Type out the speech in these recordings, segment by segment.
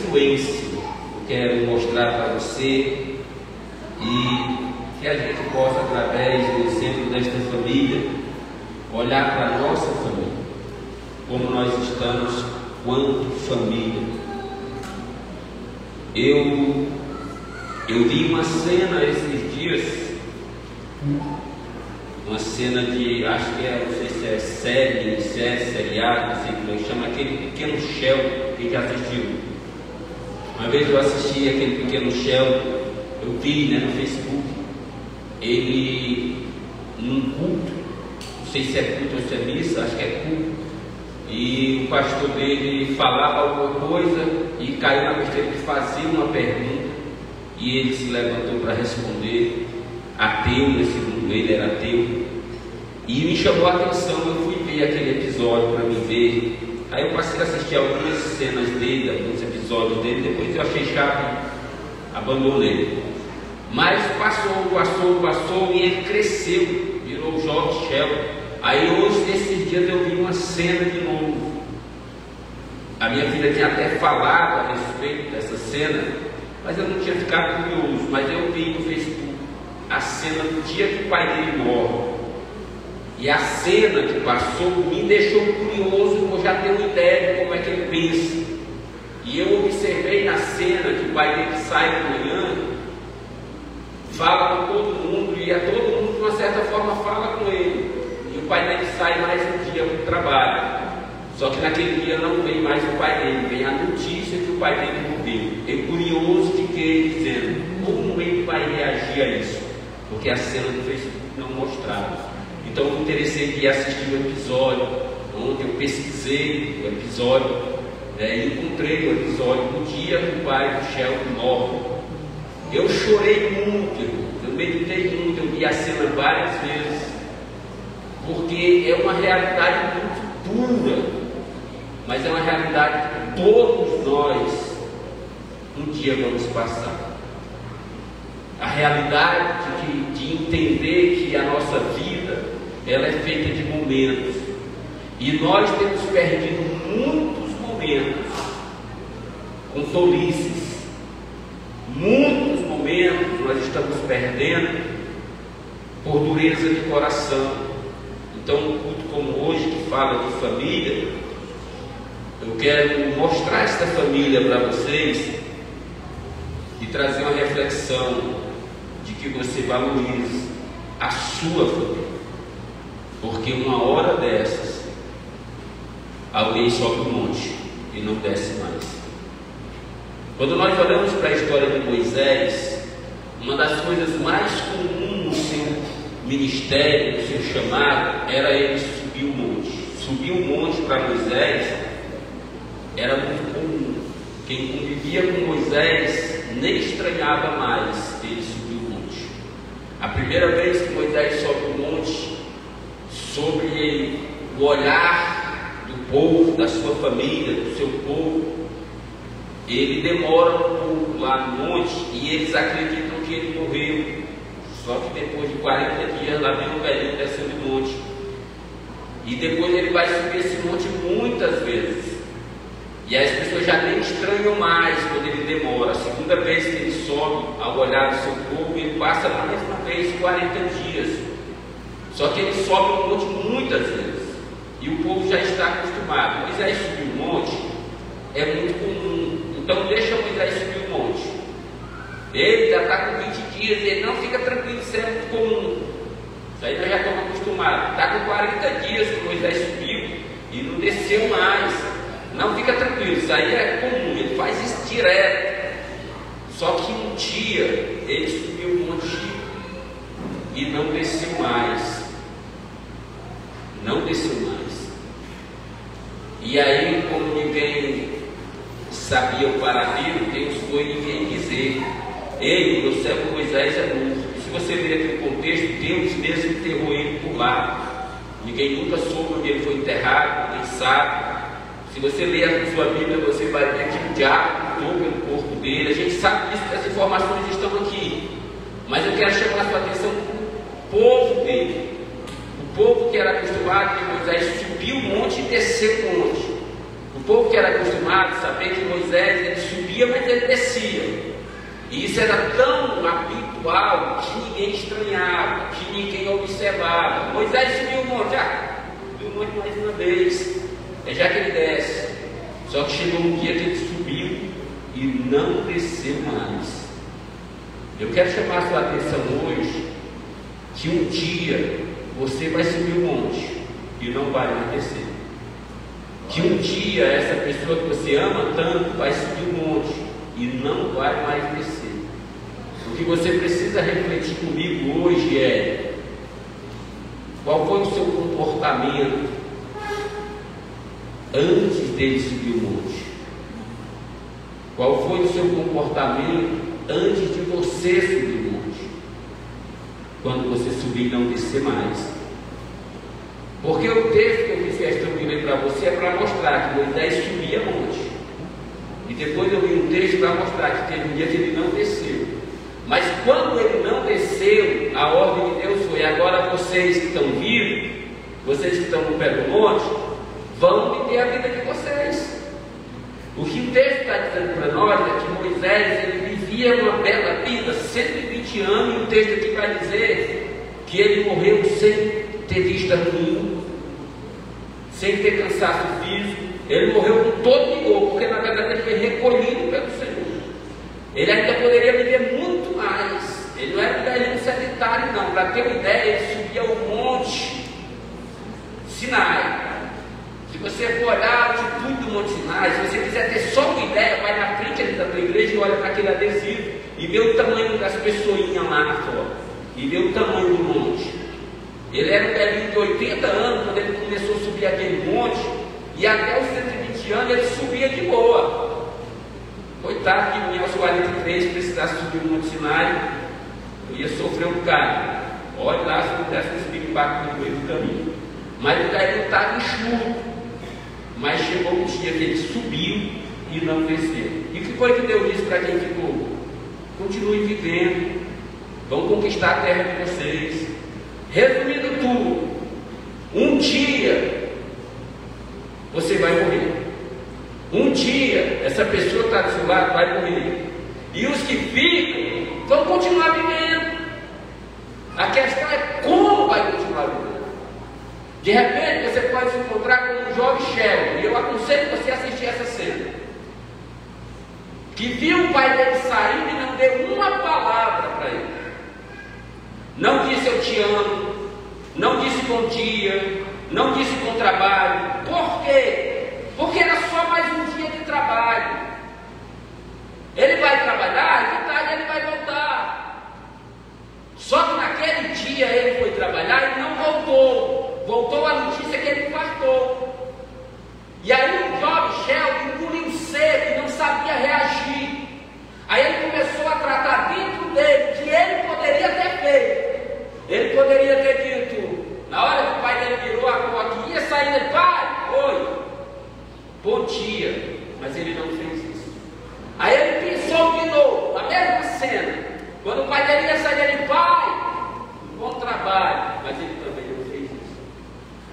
influência eu quero mostrar para você, e que a gente possa, através do exemplo desta família, olhar para a nossa família, como nós estamos quanto família. Eu vi uma cena esses dias, uma cena de, acho que é, não sei se é série, seriado, não sei como chama, aquele Pequeno Sheldon. Quem já assistiu? Uma vez eu assisti aquele Pequeno Sheldon, eu vi, né, no Facebook, ele num culto, não sei se é culto ou se é missa, acho que é culto, e o pastor dele falava alguma coisa e caiu na besteira de fazer uma pergunta, e ele se levantou para responder, ateu, nesse mundo ele era ateu, e me chamou a atenção. Eu fui ver aquele episódio para me ver, aí eu passei a assistir algumas cenas dele, alguns episódios dele, depois eu achei chato, abandonei. Mas passou e ele cresceu, virou o jovem Sheldon. Aí hoje, nesses dias, eu vi uma cena de novo. A minha filha tinha até falado a respeito dessa cena, mas eu não tinha ficado curioso. Mas eu vi no Facebook a cena do dia que o pai dele morre. E a cena que passou me deixou curioso, porque eu já tenho uma ideia de como é que ele pensa. E eu observei na cena que o pai dele sai de manhã, fala com todo mundo, e a todo mundo de uma certa forma fala com ele, e o pai dele sai mais um dia para o trabalho. Só que naquele dia não vem mais o pai dele, vem a notícia que o pai dele morreu. É curioso de que ele dizendo como ele vai reagir a isso, porque a cena do Facebook não mostrava. Então eu me interessei de assistir o episódio. Ontem eu pesquisei o episódio, e encontrei o episódio do dia que o pai do Sheldon morre. Eu chorei muito, eu meditei muito, eu vi a cena várias vezes, porque é uma realidade muito dura, mas é uma realidade que todos nós um dia vamos passar. A realidade de entender que a nossa vida ela é feita de momentos, e nós temos perdido muitos momentos com tolices. Muitos momentos nós estamos perdendo por dureza de coração. Então, um culto como hoje, que fala de família, eu quero mostrar esta família para vocês e trazer uma reflexão de que você valorize a sua família, porque uma hora dessas alguém sobe o monte e não desce mais. Quando nós olhamos para a história de Moisés, uma das coisas mais comuns no seu ministério, no seu chamado, era ele subir o monte. Subir o monte para Moisés era muito comum. Quem convivia com Moisés nem estranhava mais ele subir o monte. A primeira vez que Moisés sobe o monte, sobre o olhar do povo, da sua família, do seu povo, ele demora um pouco lá no monte e eles acreditam que ele morreu. Só que depois de 40 dias lá vem um velhinho descendo o monte. E depois ele vai subir esse monte muitas vezes. E as pessoas já nem estranham mais quando ele demora. A segunda vez que ele sobe ao olhar do seu povo, ele passa mais uma vez 40 dias. Só que ele sobe o monte muitas vezes. E o povo já está acostumado. Moisés subir o monte é muito comum. Então deixa Moisés subir o monte. Ele já está com 20 dias, ele não fica tranquilo, isso é muito comum. Isso aí nós já estamos acostumados. Está com 40 dias que Moisés subiu e não desceu mais. Não fica tranquilo, isso aí é comum, ele faz isso direto. Só que um dia ele subiu o monte e não desceu mais. Não desceu mais. E aí, como ninguém sabia o paradeiro, Deus foi e veio dizer: ele, meu servo Moisés, é morto. E se você ler aqui o contexto, Deus mesmo enterrou ele por lá. Ninguém nunca soube onde ele foi enterrado, ninguém sabe. Se você ler a sua Bíblia, você vai ver que o diabo lutou pelo corpo dele. A gente sabe disso, que as informações estão aqui. Mas eu quero chamar a sua atenção para o povo dele. O povo que era acostumado que Moisés subiu o monte e desceu o monte. O povo que era acostumado a saber que Moisés ele subia subia, mas ele descia. E isso era tão habitual que ninguém estranhava, que ninguém observava. Moisés subiu o monte, subiu o monte mais uma vez, já que ele desce. Só que chegou um dia que ele subiu e não desceu mais. Eu quero chamar a sua atenção hoje que um dia você vai subir o monte e não vai mais descer. Que um dia essa pessoa que você ama tanto vai subir o monte e não vai mais descer. O que você precisa refletir comigo hoje é: qual foi o seu comportamento antes dele subir o monte? Qual foi o seu comportamento antes de você subir o monte? Quando você subir e não descer mais. Porque o texto que eu fiz questão de ler para você é para mostrar que Moisés subia monte. E depois eu vi um texto para mostrar que teve um dia que ele não desceu. Mas quando ele não desceu, a ordem de Deus foi: agora vocês que estão vivos, vocês que estão no pé do monte, vão viver a vida de vocês. O que o texto está dizendo para nós é que Moisés, ele vivia uma bela vida, 120 anos, e o texto aqui vai dizer que ele morreu sem ter vista ruim, sem ter cansaço físico. Ele morreu com todo vigor, porque na verdade ele foi recolhido pelo Senhor. Ele ainda poderia viver muito mais. Ele não era um velhinho sedentário, não. Para ter uma ideia, ele subia o monte Sinai. Se você for olhar a altitude do Monte Sinai, se você quiser ter só uma ideia, vai na frente ali da tua igreja e olha para aquele adesivo e vê o tamanho das pessoinhas lá fora, e vê o tamanho do monte. Ele era um velhinho de 80 anos quando ele começou a subir aquele monte, e até os 120 anos ele subia de boa. Coitado que mim aos 43 precisasse subir o Monte Sinai, eu ia sofrer um bocado. Olha lá se não desse um espiripaco no meio do caminho. Mas o caminho estava enxuto. Mas chegou um dia que ele subiu e não desceu. E o que foi que Deus disse para quem ficou? Continue vivendo, vão conquistar a terra de vocês. Resumindo tudo, um dia você vai morrer. Um dia essa pessoa que está do seu lado vai morrer. E os que ficam vão continuar vivendo. A questão é como vai continuar vivendo. De repente você pode se encontrar com um jovem Sheldon, e eu aconselho você a assistir essa cena, que viu o pai dele saindo e não deu uma palavra para ele. Não disse eu te amo, não disse bom dia, não disse bom trabalho. Por quê? Porque era só mais um dia de trabalho. Ele vai trabalhar e de tarde ele vai voltar. Só que naquele dia ele foi trabalhar e não voltou. Voltou a notícia que ele infartou. E aí o jovem Sheldon engoliu seco e não sabia reagir. Aí ele começou a tratar dentro dele que ele poderia ter feito. Ele poderia ter dito, na hora que o pai dele virou a porta e ia sair, ele: pai, oi, bom dia. Mas ele não fez isso. Aí ele pensou de novo, a mesma cena. Quando o pai dele ia sair, ele: pai, bom trabalho. Mas ele também não fez isso.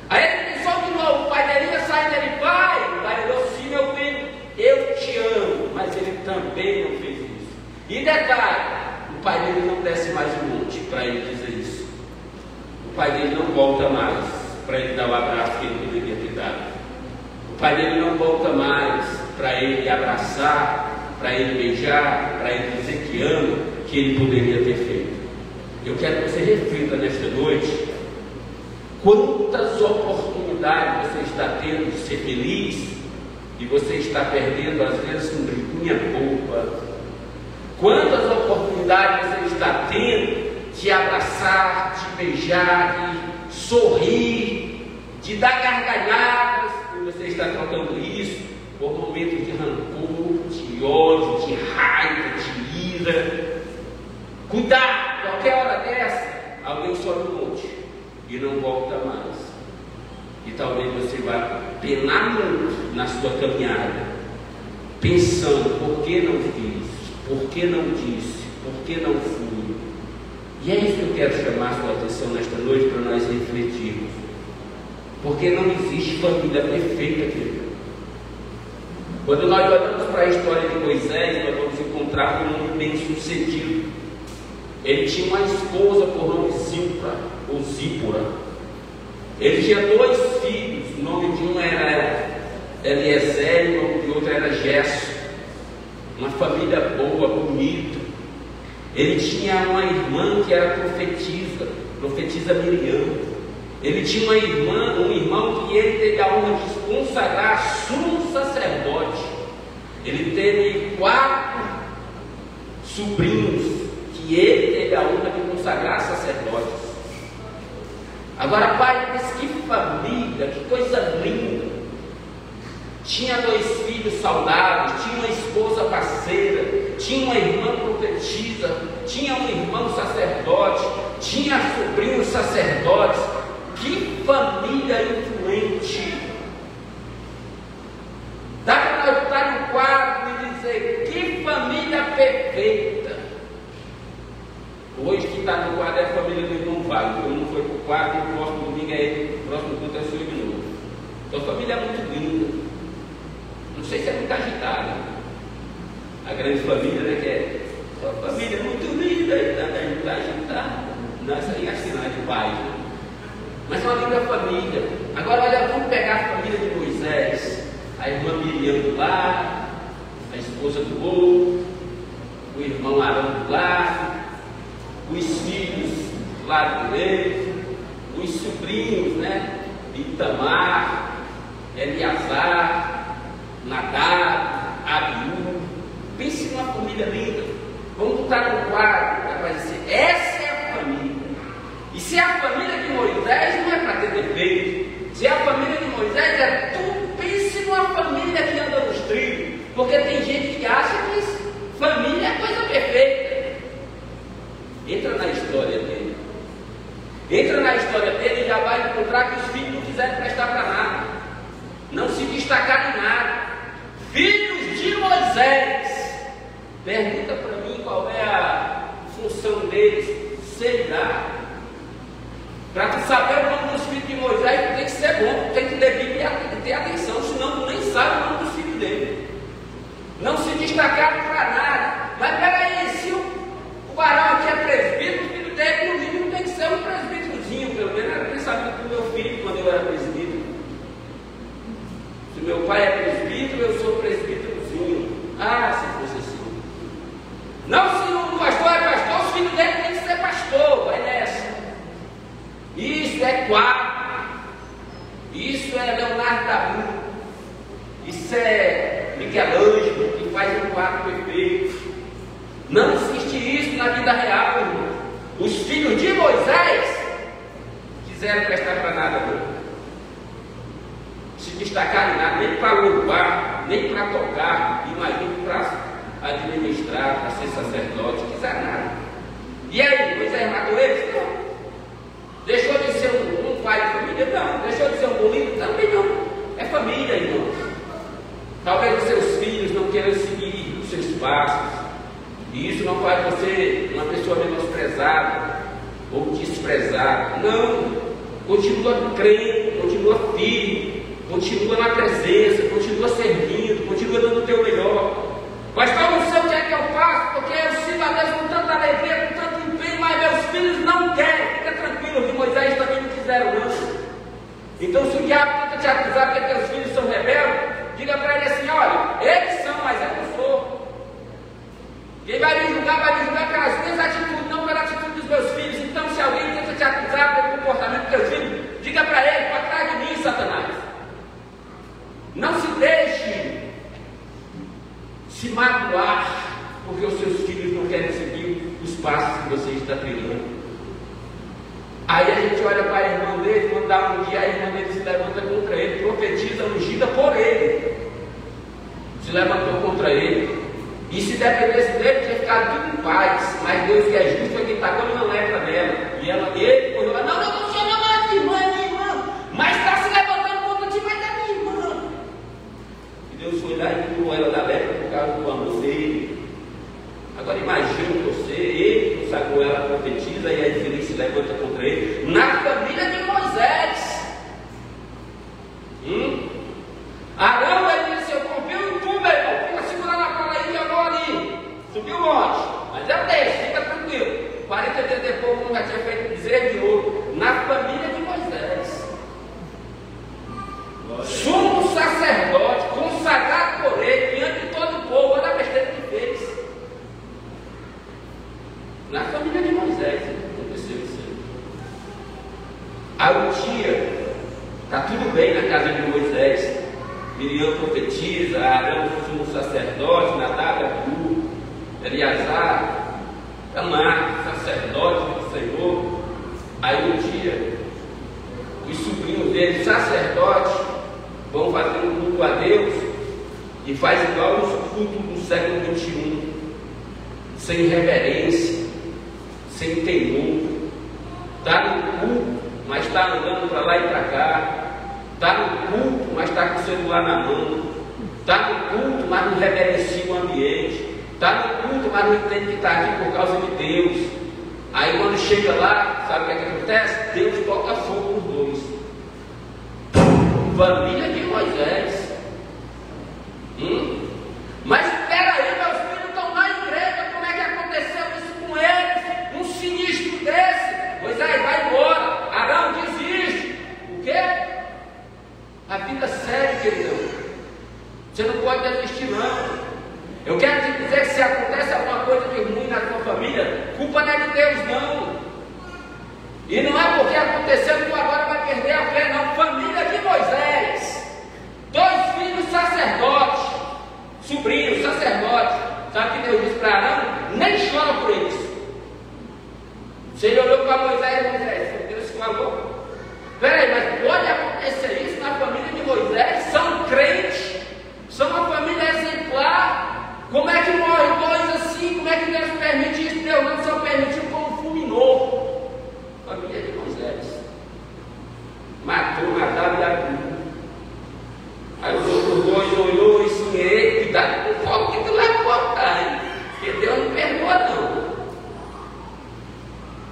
Aí ele pensou de novo, o pai dele ia sair, ele: pai, eu sim, meu filho, eu te amo. Mas ele também não fez isso. E detalhe, o pai dele não desce mais o monte para ele dizer isso. O pai dele não volta mais para ele dar o abraço que ele poderia ter dado. O pai dele não volta mais para ele abraçar, para ele beijar, para ele dizer que ama, que ele poderia ter feito. Eu quero que você reflita nesta noite quantas oportunidades você está tendo de ser feliz e você está perdendo, às vezes, com briguinha boba. Quantas oportunidades você está tendo de abraçar, de beijar, de sorrir, de dar gargalhadas, e você está trocando isso por momentos de rancor, de ódio, de raiva, de ira. Cuidado, qualquer hora dessa, alguém sobe um monte e não volta mais. E talvez você vá penar muito na sua caminhada, pensando: por que não fiz? Por que não disse? Por que não fui? E é isso que eu quero chamar a sua atenção nesta noite para nós refletirmos. Porque não existe família perfeita, querido. Quando nós olhamos para a história de Moisés, nós vamos encontrar um homem bem sucedido. Ele tinha uma esposa por nome Zípora, ou Zípora. Ele tinha 2 filhos, o nome de um era Eliezer e o nome de outro era Gesso. Uma família boa, bonita. Ele tinha uma irmã que era profetisa Miriam. Ele tinha um irmão que ele teve a honra de consagrar sumo sacerdote. Ele teve 4 sobrinhos que ele teve a honra de consagrar sacerdotes. Agora, pai, diz que família, que coisa linda. Tinha 2 filhos saudáveis, tinha uma esposa parceira, tinha uma irmã profetisa, tinha um irmão sacerdote, tinha sobrinhos sacerdotes. Que família influente! Dá para nós estar no quadro e dizer: que família perfeita! Hoje que está no quadro é a família do irmão Wagner. Eu não foi para o quadro, o próximo domingo é ele, o próximo culto é o senhor de novo. Então a família é muito linda. Não sei se é muito agitada. A grande família, né? Que é a família é muito linda e também muito agitada. Não, isso aí é sinal de paz, né? Mas uma linda família. Agora olha, vamos pegar a família de Moisés. A irmã Miriam do lado, a esposa do outro, o irmão Arão do lado, os filhos do lado dele, os sobrinhos, né? Itamar, Eleazar, Nadab, Abiú. Pense numa família linda. Vamos botar no quadro para dizer: essa é a família. E se a família de Moisés não é para ter defeito, se a família de Moisés é tudo, pense numa família que anda nos trilhos, porque tem gente que acha que família é coisa perfeita. Entra na história dele. Entra na história dele e já vai encontrar que os filhos não quiseram prestar para nada, não se destacaram em nada. Filhos de Moisés. Pergunta para mim qual é a função deles. Sei lá. Para tu saber o nome dos filhos de Moisés, tu tem que ser bom, tu tem que ler Bíblia e ter atenção, senão tu nem sabe o nome dos filhos dele. Não se destacaram para nada. Mas peraí, se o varão aqui é presbítero, o filho dele no mínimo tem que ser um presbíterozinho, pelo menos era o pensamento do meu filho quando eu era presbítero. Se meu pai é presbítero, eu sou presbíterozinho. Ah, se fosse assim. Não, se o pastor é pastor, os filhos dele tem que ser pastor, vai nessa. Isso é quadro, isso é Leonardo da Vinci, isso é Michelangelo que faz um quadro perfeito. Não existe isso na vida real, irmão. Os filhos de Moisés quiseram prestar para nada, não. Se destacaram em nada, nem para louvar, nem para tocar, imagine para administrar, para ser sacerdote, quiseram nada. E aí, Moisés matou eles? Não. Deixou de ser um pai de família? Não. Deixou de ser um bom líder? Também não. É família, irmãos. Talvez os seus filhos não queiram seguir os seus passos, e isso não faz você uma pessoa menosprezada ou desprezada. Não. Continua crendo, continua firme, continua na presença, continua servindo, continua dando o teu melhor. Mas não sei o que é que eu faço, porque eu sirvo a Deus com tanta alegria, com tanto empenho, mas meus filhos não querem. Fica tranquilo, que Moisés também não quiseram não. Então se o diabo tenta te acusar porque teus filhos são rebeldes, diga para ele assim: olha, eles são, mas eu não sou. Quem vai me julgar pelas minhas atitudes, não pela atitude dos meus filhos. Então se alguém tenta te acusar pelo comportamento dos teus filhos, diga para ele: para trás de mim, Satanás. Não se deixe se magoar porque os seus filhos não querem seguir os passos que você está trilhando. Aí a gente olha para a irmã dele, quando dá um dia, a irmã dele se levanta contra ele, profetiza ungida por ele, se levantou contra ele, e se dependesse dele, tinha ficado tudo em paz. Mas Deus, que é justo, foi que tacou uma lepra nela, e ele correu: não, é minha irmã, mas está se levantando contra ti, mas é minha irmã. E Deus foi lá e curou ela da lepra por causa do amor dele. Agora imagine você, ele consagrou ela, profetiza, e aí ele se levanta contra ele, na família de Moisés. Arão, ele disse: eu confio em tu, já tinha feito bezerro de ouro na família de Moisés. Sumo sacerdote, consagrado por ele, diante de todo o povo. Olha a besteira que fez. Na família de Moisés aconteceu isso aí. Aí um dia, está tudo bem na casa de Moisés. Miriam profetiza, Arão, sumo sacerdote, Nadab, Abiú, Eleazar, Tamar, sacerdote do Senhor. Aí um dia, os sobrinhos dele, sacerdotes, vão fazer um culto a Deus e faz igual os cultos do século XXI, sem reverência, sem temor. Está no culto, mas está andando para lá e para cá. Está no culto, mas está com o celular na mão. Está no culto, mas não reverencia o ambiente. Está no culto, mas não entende que está aqui por causa de Deus. Aí quando chega lá, sabe o que é que acontece? Deus toca fogo nos dois. Família de Moisés. Mas espera aí, meus filhos estão na igreja. Como é que aconteceu isso com eles? Um sinistro desse. Moisés vai embora. Arão desiste. O quê? A vida séria, queridão. Você não pode desistir, não. Eu quero te dizer que se acontece alguma coisa de ruim na tua família, culpa não é de Deus, não. E não é porque aconteceu que tu agora vai perder a fé, não. Família de Moisés. 2 filhos sacerdotes. Sobrinhos sacerdotes. Sabe o que Deus disse para Arão? Nem chora por eles. Se ele olhou para Moisés, Deus falou: peraí, mas pode acontecer isso na família de Moisés? São crentes, são uma família exemplar. Como é que morre 2 assim? Como é que Deus permite isso? Deus não só permitiu como fulminou. Família de Moisés. Matou Nadab e Abiú. Aí os outros 2 olhou e sonhei. Cuidado com o fogo que tu vai botar, hein? Porque Deus não perdoa, não.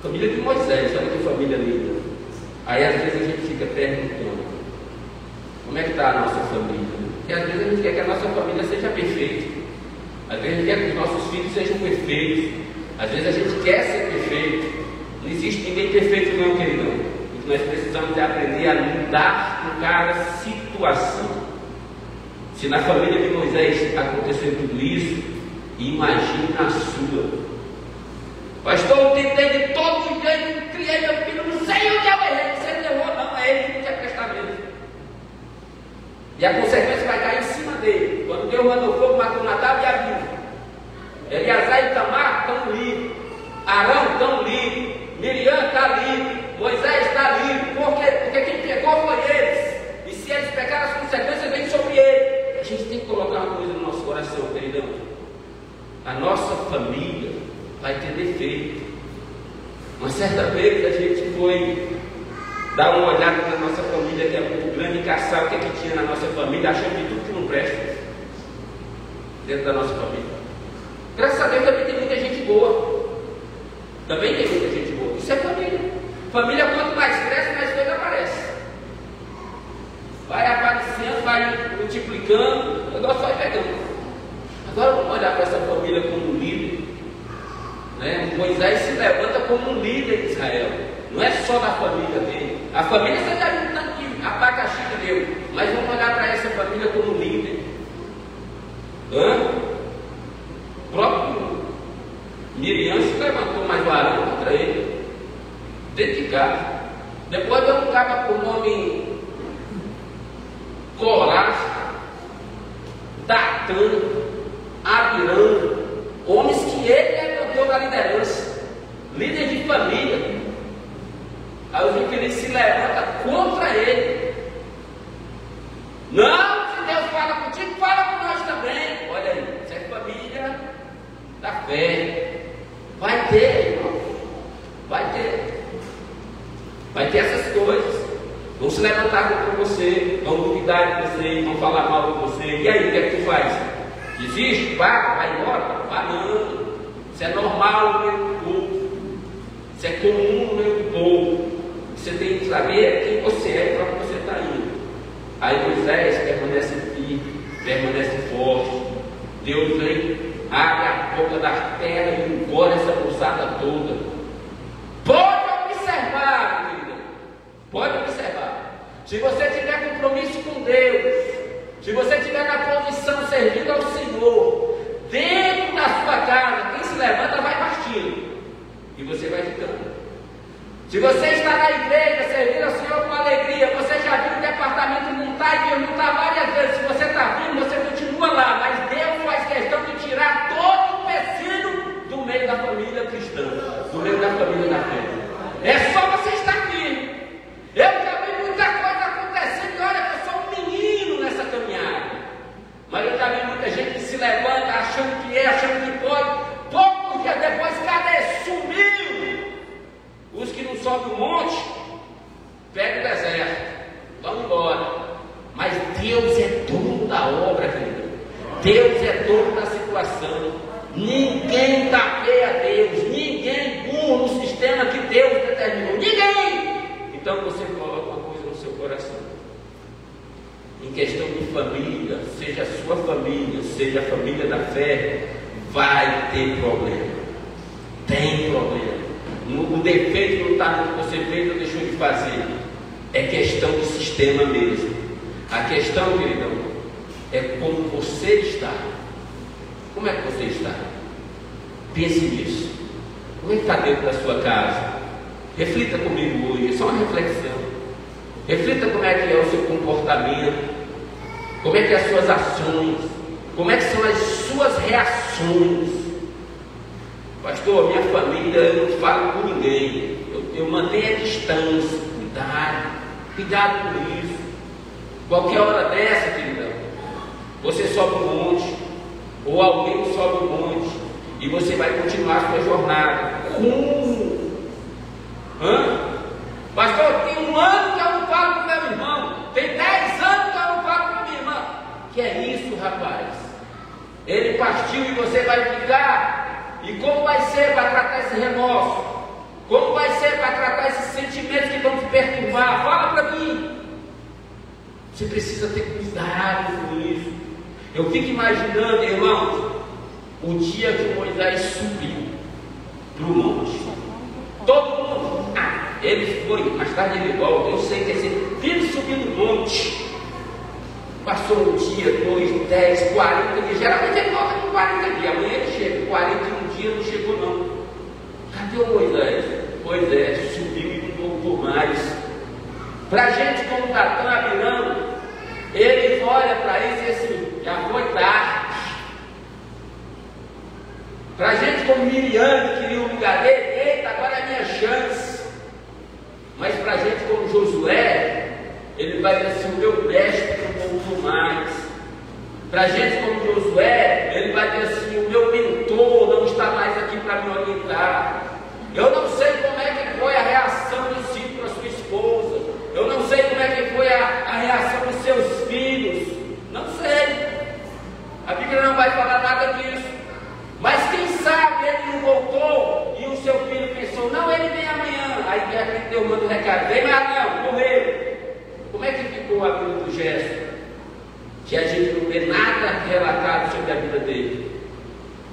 Família de Moisés, olha que família linda. Aí às vezes a gente fica perguntando: como é que está a nossa família? Porque às vezes a gente quer que a nossa família seja perfeita. Às vezes a gente quer que os nossos filhos sejam perfeitos. Às vezes a gente quer ser perfeito. Não existe ninguém perfeito, não, queridão. O que nós precisamos é aprender a lidar com cada situação. Se na família de Moisés aconteceu tudo isso, imagine na sua. Pastor, eu tentei de todo jeito, criei meu filho, não sei onde eu errei. Você não errou, não, é ele que não tinha prestado mesmo. E a consequência vai cair em cima dele. Quando Deus mandou fogo, matou Nadab e Abiú. Eleazar e Tamar estão livres. Arão estão livres. Miriam está livre. Moisés está livre. Por quê? Porque quem pegou foi eles. E se eles pegaram, as consequências vêm sobre ele. A gente tem que colocar uma coisa no nosso coração, queridão. A nossa família vai ter defeito. Uma certa vez a gente foi dar uma olhada na nossa família, que é muito grande, e caçar o que é que tinha na nossa família, achando de tudo que não presta dentro da nossa família. Graças a Deus também tem muita gente boa. Também tem muita gente boa. Isso é família. Família, quanto mais cresce, mais coisa aparece. Vai aparecendo, vai multiplicando, o negócio vai pegando. Agora vamos olhar para essa família como um líder. Moisés se levanta como um líder de Israel. Não é só da família dele. A família você já viu tanto que abacaxi que deu. Mas vamos olhar para essa família como líder. O próprio Miriam se levantou mais varão contra ele. Dentro de casa. Depois deu um cara por nome Corás, Datã, Abirão. Homens que ele levantou da liderança. Líder de família. Aí os infeliz se levanta contra ele. Não, se Deus fala contigo, fala com nós também. Olha aí, isso é família da fé. Vai ter, irmão. Vai ter. Vai ter essas coisas. Vão se levantar contra você, vão duvidar de você, vão falar mal de você. E aí, o que é que tu faz? Desiste? Vai embora? Vai não. Isso é normal no meio do povo. Isso é comum no meio do povo. Você tem que saber quem você é e para onde você está indo. Aí Moisés permanece firme, permanece forte. Deus vem, abre a boca da terra e engole essa moçada toda. Pode se você tiver compromisso com Deus, se você estiver na posição servindo ao Senhor, dentro da sua casa, quem se levanta vai partindo e você vai ficando. Se você está na igreja servindo ao Senhor com alegria, você já viu o departamento montar e desmontar várias vezes. Se você está vindo, você continua lá, mas Deus faz questão de tirar todo o empecilho do meio da família cristã, do meio da família da fé. É só você estar firme. Eu já vi muita coisa acontecendo e olha, eu sou um menino nessa caminhada. Mas eu já vi muita gente que se levanta achando que é, achando que pode. Poucos dias depois, cadê? Sumiu. Os que não sobem o monte, pegam o deserto, vão embora. Mas Deus é dono da obra, querido. Deus é dono da situação. Ninguém tapeia a Deus, ninguém burro no sistema que Deus determinou. Ninguém! Então você coloca uma coisa no seu coração. Em questão de família, seja a sua família, seja a família da fé, vai ter problema. Tem problema. O defeito não está no que você fez ou deixou de fazer. É questão de sistema mesmo. A questão, queridão, é como você está. Como é que você está? Pense nisso. Como é que está dentro da sua casa? Reflita comigo hoje, é só uma reflexão. Reflita como é que é o seu comportamento, como é que é as suas ações, como é que são as suas reações. Pastor, minha família, eu não falo com ninguém, eu mantenho a distância. Cuidado com isso. Qualquer hora dessa, queridão, você sobe um monte, ou alguém sobe um monte, e você vai continuar a sua jornada. Pastor, tem 1 ano que eu não falo com meu irmão, tem 10 anos que eu não falo com minha irmã. Que é isso, rapaz? Ele partiu e você vai ficar. E como vai ser para tratar esse remorso? Como vai ser para tratar esses sentimentos que vão te perturbar? Fala para mim. Você precisa ter cuidado com isso. Eu fico imaginando, irmãos, o dia que Moisés subiu para o monte. Todo mundo, ele foi, mais tarde ele volta. Eu sei que esse filho subiu no monte. Passou um dia, 2, 10, 40 dias. Geralmente ele volta com 40 dias. Amanhã ele chega. 41 dias não chegou não. Cadê o Moisés? Moisés subiu e não voltou mais. Para a gente como Datã Abiram, ele olha para isso e assim, já foi tarde. Para a gente como Miriam, que queria um lugar dele, eita, agora é a minha chance. Mas para a gente como Josué, ele vai dizer assim, o meu mestre não voltou mais. Para a gente como Josué, ele vai dizer assim, o meu mentor não está mais aqui para me orientar. Eu não sei como é que foi a reação do Ciro para sua esposa. Eu não sei como é que foi a reação dos seus filhos. Não sei. A Bíblia não vai falar nada disso. Mas quem sabe ele não voltou e o seu filho pensou, não, ele vem amanhã. Aí Deus manda um recado, vem lá não, morreu. Como é que ficou a vida do Gerson? Que a gente não vê nada relatado sobre a vida dele.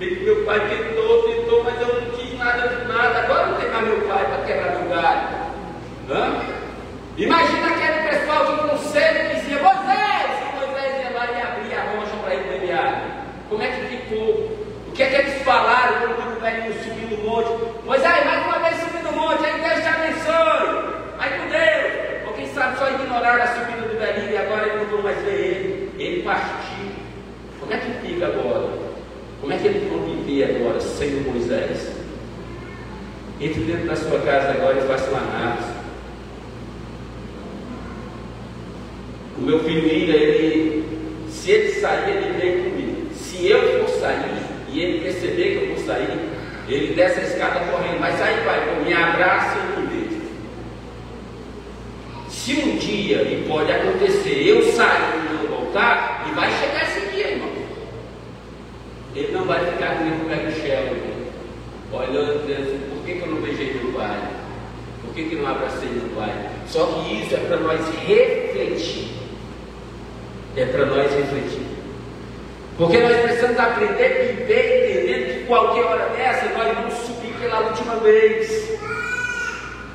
Meu pai tentou, mas eu não tinha nada de nada. Agora não tem mais meu pai para quebrar meu galho. Imagina aquele pessoal que com sede dizia, Moisés! E Moisés ia lá e abria a rocha para ele beber água. Como é que ficou? O que é que eles falaram quando o velhinho subiu no monte? Moisés, mais uma vez subir no monte, aí Deus te abençoe. Vai com Deus. Ou quem sabe só ignoraram a subida do velhinho e agora ele não vão mais ver ele. Ele partiu. Como é que fica agora? Como é que eles vão viver agora sem o Moisés? Entre dentro da sua casa agora e faça uma análise. O meu filho Ira, se ele sair, ele vem comigo. Se eu for sair e ele perceber que eu vou sair, ele desce a escada correndo. Mas aí, pai, me abraça e me beija. Se um dia, e pode acontecer, eu sair e não voltar, e vai chegar esse dia, irmão. Ele não vai ficar comigo no pé do chão, olhando e dizendo assim, por que eu não beijei meu pai? Por que eu não abracei meu pai? Só que isso é para nós refletir. É para nós refletir. Porque nós precisamos aprender a viver entendendo que qualquer hora dessa nós vamos subir pela última vez.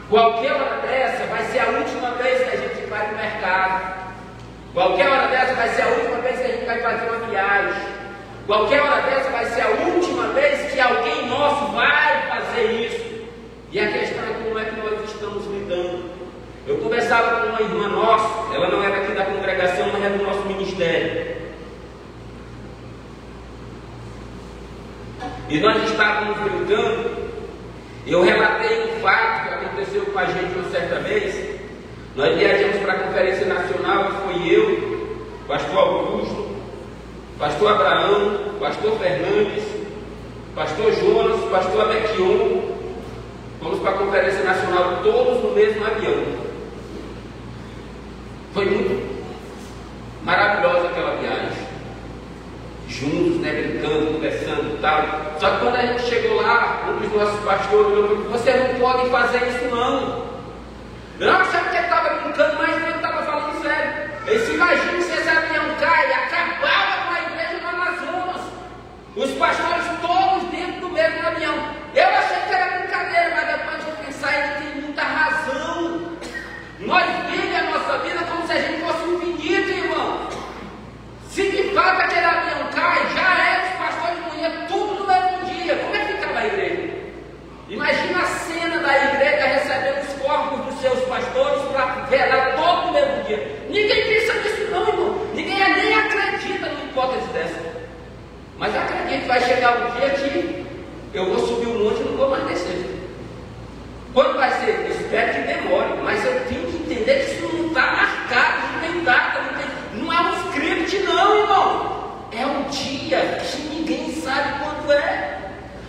Qualquer hora dessa vai ser a última vez que a gente vai no mercado. Qualquer hora dessa vai ser a última vez que a gente vai fazer uma viagem. Qualquer hora dessa vai ser a última vez que alguém nosso vai fazer isso. E a questão é como é que nós estamos lidando. Eu conversava com uma irmã nossa, ela não era aqui da congregação, mas era do nosso ministério. E nós estávamos brincando. Eu relatei um fato que aconteceu com a gente uma certa vez. Nós viajamos para a Conferência Nacional, foi eu, pastor Augusto, pastor Abraão, pastor Fernandes, pastor Jonas, pastor Abequion. Fomos para a Conferência Nacional todos no mesmo avião. Foi muito maravilhosa aquela viagem. Juntos, né, brincando, conversando e tal. Só que quando a gente chegou lá, um dos nossos pastores olhou e falou: vocês não podem fazer isso não. Eu não achava que ele estava brincando, mas ele estava falando sério. Ele se imagina se esse avião cai e acabava com a igreja no Amazonas. Os pastores todos dentro do mesmo avião. Eu achei que era brincadeira, mas depois de pensar, ele tem muita razão. Nós vivemos a nossa vida como se a gente fosse infinito, irmão. Se de fato aquele avião cai, já era, os pastores morriam tudo no mesmo dia. Como é que ficava a igreja? Imagina a cena da igreja recebendo os corpos dos seus pastores para velar todo no mesmo dia. Ninguém pensa nisso não, irmão. Ninguém nem acredita numa hipótese dessa. Mas acredito que vai chegar um dia que eu vou subir um monte e não vou mais descer. Quando vai ser? Espero que demore. Mas eu tenho que entender que isso não está marcado, não tem data, não é um script não, irmão. É um dia que ninguém sabe quando é.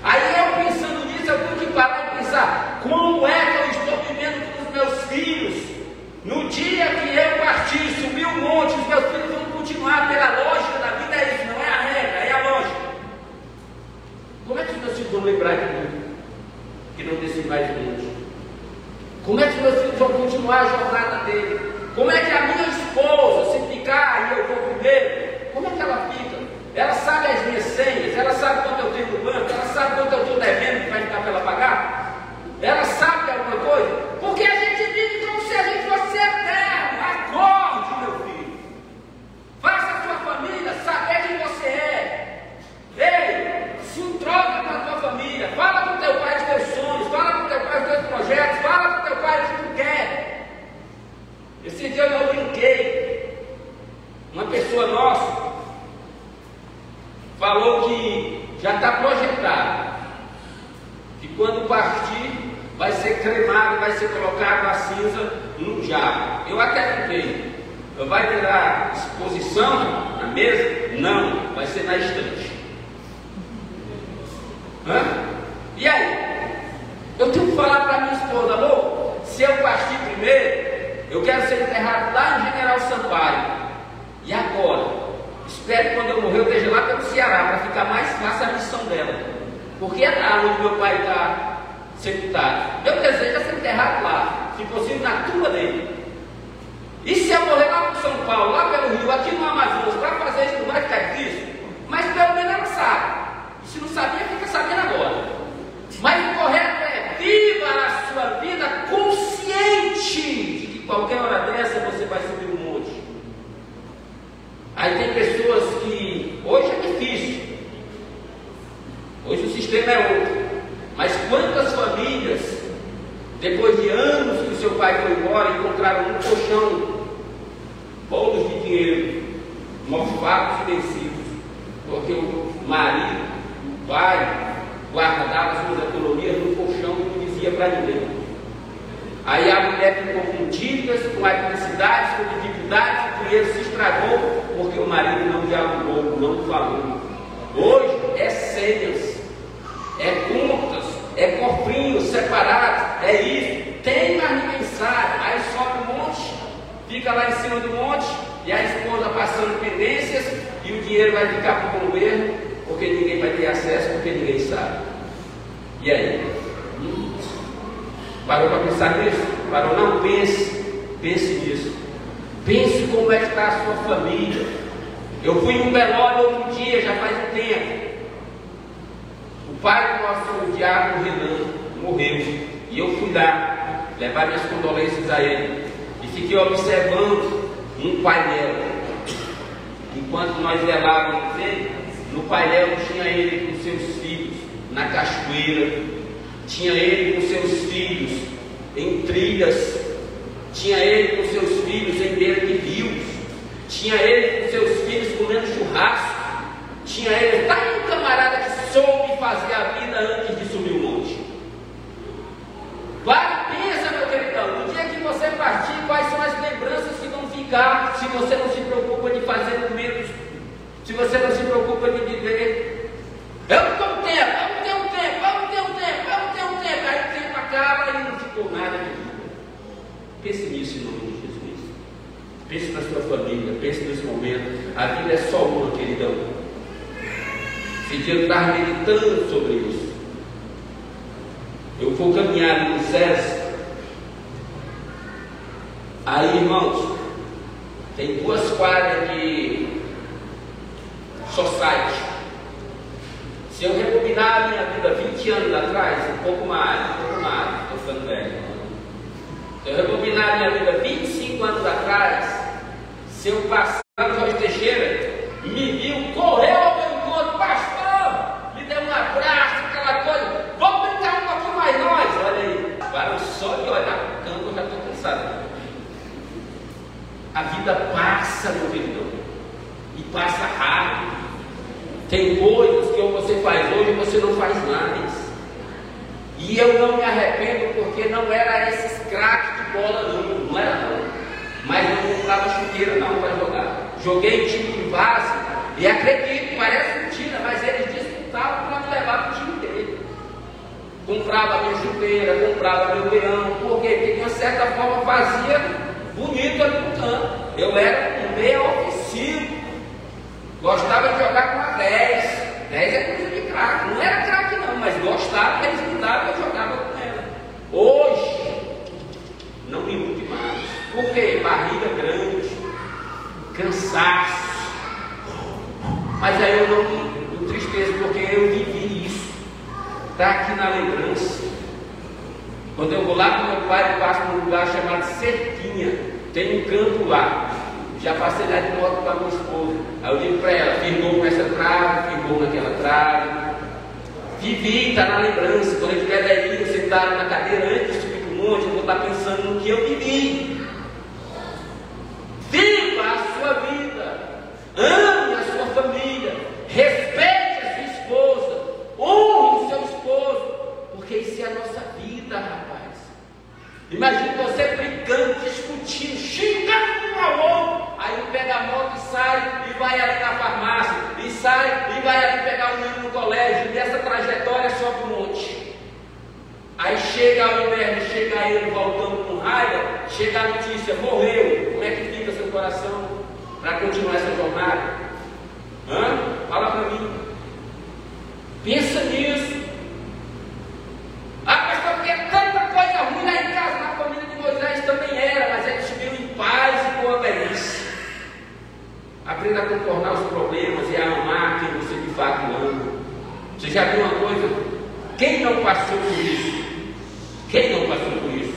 Aí eu pensando nisso, eu tenho que parar e pensar: como é que eu estou vivendo com os meus filhos? No dia que eu partir, subir um monte, os meus filhos vão continuar pela lógica da vida. É isso, não é a regra, é a lógica. Como é que os meus filhos vão lembrar de mim que não desci mais um monte? Como é que os meus filhos vão continuar a jornada dele? Como é que a minha esposa, se ficar e eu vou primeiro, como é que ela fica? Ela sabe as minhas senhas, ela sabe quanto eu tenho no banco, ela sabe quanto eu estou devendo que vai ficar para ela pagar? Ela sabe de alguma coisa? Porque a gente vive como se a gente fosse eterno. Acorde, meu filho. Faça a sua família saber quem você é. Ei, se entroca com a tua família. Fala com teu pai os teus sonhos, fala com teu pai os teus projetos, fala com teu pai o que tu quer. Esse dia eu brinquei. Uma pessoa nossa falou que já está projetado que quando partir vai ser cremado, vai ser colocado a cinza num jarro. Eu até brinquei: vai virar exposição na mesa? Não, vai ser na estante. E aí? Eu tenho que falar para minha esposa: amor, se eu partir primeiro, eu quero ser enterrado lá em General Sampaio. E agora? Espero que quando eu morrer eu esteja lá pelo Ceará, para ficar mais fácil a missão dela. Porque é lá onde meu pai está sepultado. Meu desejo é ser enterrado lá, se possível na tumba dele. E se eu morrer lá para São Paulo, lá pelo Rio, aqui no Amazonas, para fazer isso, não vai ficar difícil? Mas pelo menos ela sabe. E se não sabia, fica sabendo agora. Mas o correto é: viva a sua vida consciente de que qualquer hora dessa você vai subir um monte. Aí tem pessoas que hoje é difícil, hoje o sistema é outro, mas quantas famílias, depois de anos que o seu pai foi embora, encontraram um colchão, bolos de dinheiro, mofados e vencidos, porque o marido, o pai, guardava suas economias no colchão e não dizia para ninguém. Aí a mulher ficou com dívidas, com adversidades, com dificuldades, o dinheiro se estragou, porque o marido não dialogou, não falou. Hoje é senhas, é contas, é cofrinhos separados, é isso. Tem, mas ninguém sabe. Aí sobe um monte, fica lá em cima do monte, e a esposa passando pendências, e o dinheiro vai ficar para o governo, porque ninguém vai ter acesso, porque ninguém sabe. E aí? Parou para pensar nisso? Parou? Não, pense nisso. Pense como é que está a sua família. Eu fui em um velório outro dia, já faz um tempo. O pai do nosso diácono Renan morreu. E eu fui lá levar minhas condolências a ele. e fiquei observando um painel. Enquanto nós velávamos ele, no painel tinha ele com seus filhos na cachoeira, tinha ele com seus filhos em trilhas, tinha ele com seus filhos em beira de rios, tinha ele com seus filhos comendo churrasco, tinha ele, tá aí um camarada que soube fazer a vida antes de subir o monte. Vai, pensa, meu queridão, no dia que você partir, quais são as lembranças que vão ficar, se você não se preocupa de fazer momentos, se você não se preocupa de viver. Eu não tenho tempo, eu não tenho tempo, eu não tenho tempo, eu não tenho tempo, aí o tempo acaba e não ficou nada de vida. Pense nisso em nome de Jesus. Pense na sua família, pense nesse momento. A vida é só uma, queridão. Esse dia eu estava meditando sobre isso. Eu vou caminhar no SESC. Aí, irmãos, tem 2 quadras de society. Se eu rebobinar a minha vida 20 anos atrás, um pouco mais, estou ficando velho. Se eu rebobinar a minha vida 25 anos atrás, se eu passar no Jorge Teixeira, me viu, correu ao meu encontro, pastor, me deu um abraço, aquela coisa, vamos brincar um pouquinho mais nós, olha aí, para só de olhar para o campo eu já estou cansado. A vida passa, meu querido, e passa rápido. Tem coisas que você faz hoje e você não faz mais. E eu não me arrependo porque não era esses craques de bola não era não. Mas não comprava chuteira não para jogar. Joguei em time de base e acredito, parece mentira, mas eles disputavam para me levar para o time dele. Comprava minha chuteira, comprava meu leão, por quê? Porque de uma certa forma fazia bonito ali no campo. Eu era um meia ofensivo. Gostava de jogar com a 10. 10 é coisa de craque. Não era craque não, mas gostava que eles me davam e eu jogava com ela. Hoje, não me ilude mais. Por quê? Barriga grande, cansaço. Mas aí eu não me entristeço porque eu vivi isso. Está aqui na lembrança. Quando eu vou lá com meu pai, eu passo num lugar chamado Cerquinha. Tem um campo lá. Já passei lá de moto com a minha esposa. Aí eu digo para ela, firmou com essa trave, firmou naquela trave. Vivi, está na lembrança. Quando eu estiver velhinho, sentado na cadeira antes de subir para o monte, eu vou estar pensando no que eu vivi. Viva a sua vida. Ame a sua família. Respeite a sua esposa. Honre o seu esposo. Porque isso é a nossa vida, rapaz. Imagina você brigando, discutindo, xingando um ao outro. Aí um pega a moto e sai e vai ali na farmácia, e sai e vai ali pegar o menino no colégio, e dessa trajetória sobe um monte. Aí chega o inverno, chega ele voltando com raiva, chega a notícia, morreu. Como é que fica seu coração para continuar essa jornada? Fala para mim. Pensa nisso. Ah, pastor, porque tanta coisa ruim lá em casa, na família de Moisés também era, mas eles viviam em paz e boa velhice. Aprenda a contornar os problemas e a amar quem você de fato ama. Você já viu uma coisa? Quem não passou por isso? Quem não passou por isso?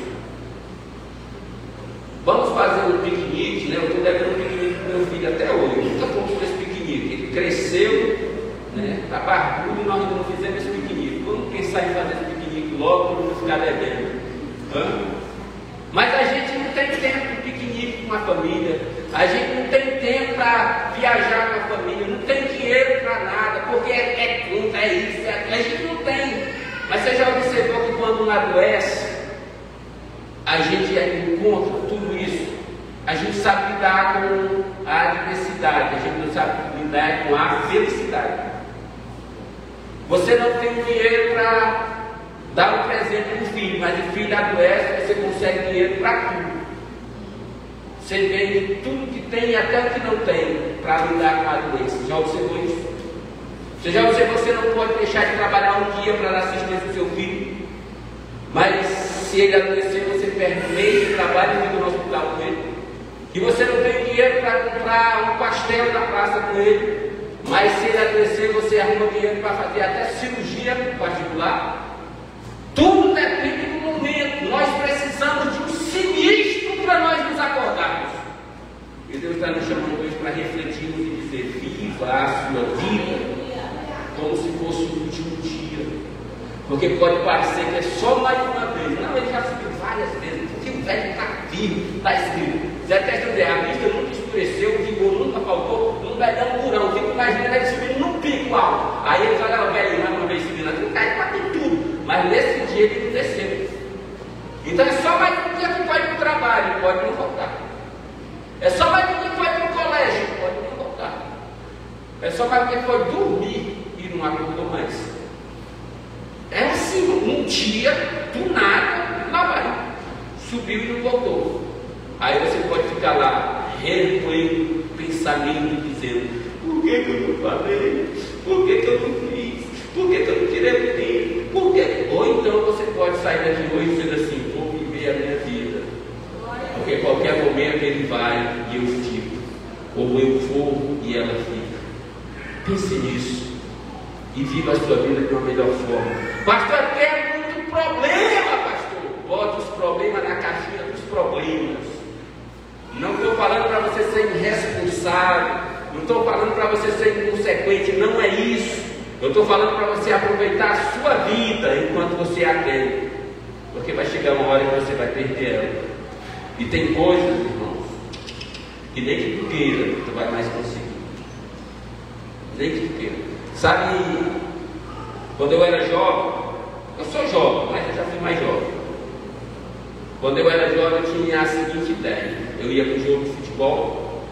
Vamos fazer um piquenique, né? Eu estou devendo um piquenique para meu filho até hoje. Eu nunca fomos esse piquenique. Ele cresceu, né? Está barbudo e nós não fizemos esse piquenique. Vamos pensar em fazer esse piquenique logo para não ficar devendo. Mas a gente não tem tempo de piquenique com a família. A gente não tem tempo para viajar com a família. Não tem dinheiro para nada. Porque é conta, é isso, é aquilo. A gente não tem. Mas você já observou que quando um adoece, a gente encontra tudo isso. A gente sabe lidar com a adversidade. A gente não sabe lidar com a felicidade. Você não tem dinheiro para dar um presente para o filho, mas o filho adoece, você consegue dinheiro para tudo. Você vende tudo que tem e até o que não tem para lidar com a doença. Já observou isso? Você já observou que você não pode deixar de trabalhar um dia para dar assistência ao seu filho? Mas se ele adoecer, você perde um mês de trabalho e fica no hospital com ele. E você não tem dinheiro para comprar um pastel na praça com ele. Mas se ele adoecer, você arruma dinheiro para fazer até cirurgia particular. Tudo depende do momento. Nós precisamos de um sinistro para nós nos Deus está nos chamando hoje para refletirmos e dizer: viva a sua vida como se fosse o último dia. Porque pode parecer que é só mais uma vez. Não, ele já subiu várias vezes, porque o velho está vivo, está escrito. Zé Testa dizer, a vista nunca escureceu, o vigor nunca faltou, não vai dar um durão. Fica imaginando ele subindo num pico alto. Aí ele fala: o velho, mais uma vez subindo aqui, cai quase tudo. Mas nesse dia ele não desceu. Então é só mais um dia que pode ir para o trabalho, pode não voltar. É só mais um dia que pode ir para o colégio, pode não voltar. É só mais um dia que pode dormir e não acordou mais. É assim, um dia, do nada, lá vai. Subiu e não voltou. Aí você pode ficar lá, repleto, pensamento, dizendo: por que eu não falei? Por que eu não fiz? Por que eu não tirei o tempo? Por quê? Ou então você pode sair daqui hoje dizendo assim: vou viver a minha vida. Porque qualquer momento ele vai e eu fico. Ou eu vou e ela fica. Pense nisso. E viva a sua vida de uma melhor forma. Pastor, tem muito problema, pastor. Bota os problemas na caixinha dos problemas. Não estou falando para você ser irresponsável. Não estou falando para você ser inconsequente. Não é isso. Eu estou falando para você aproveitar a sua vida enquanto você a tem. Porque vai chegar uma hora que você vai perder ela. E tem coisas, irmãos, que nem que tu queira, tu vai mais conseguir. Nem que tu queira. Sabe, quando eu era jovem, eu sou jovem, mas eu já fui mais jovem. Quando eu era jovem, eu tinha a seguinte ideia: eu ia para o jogo de futebol.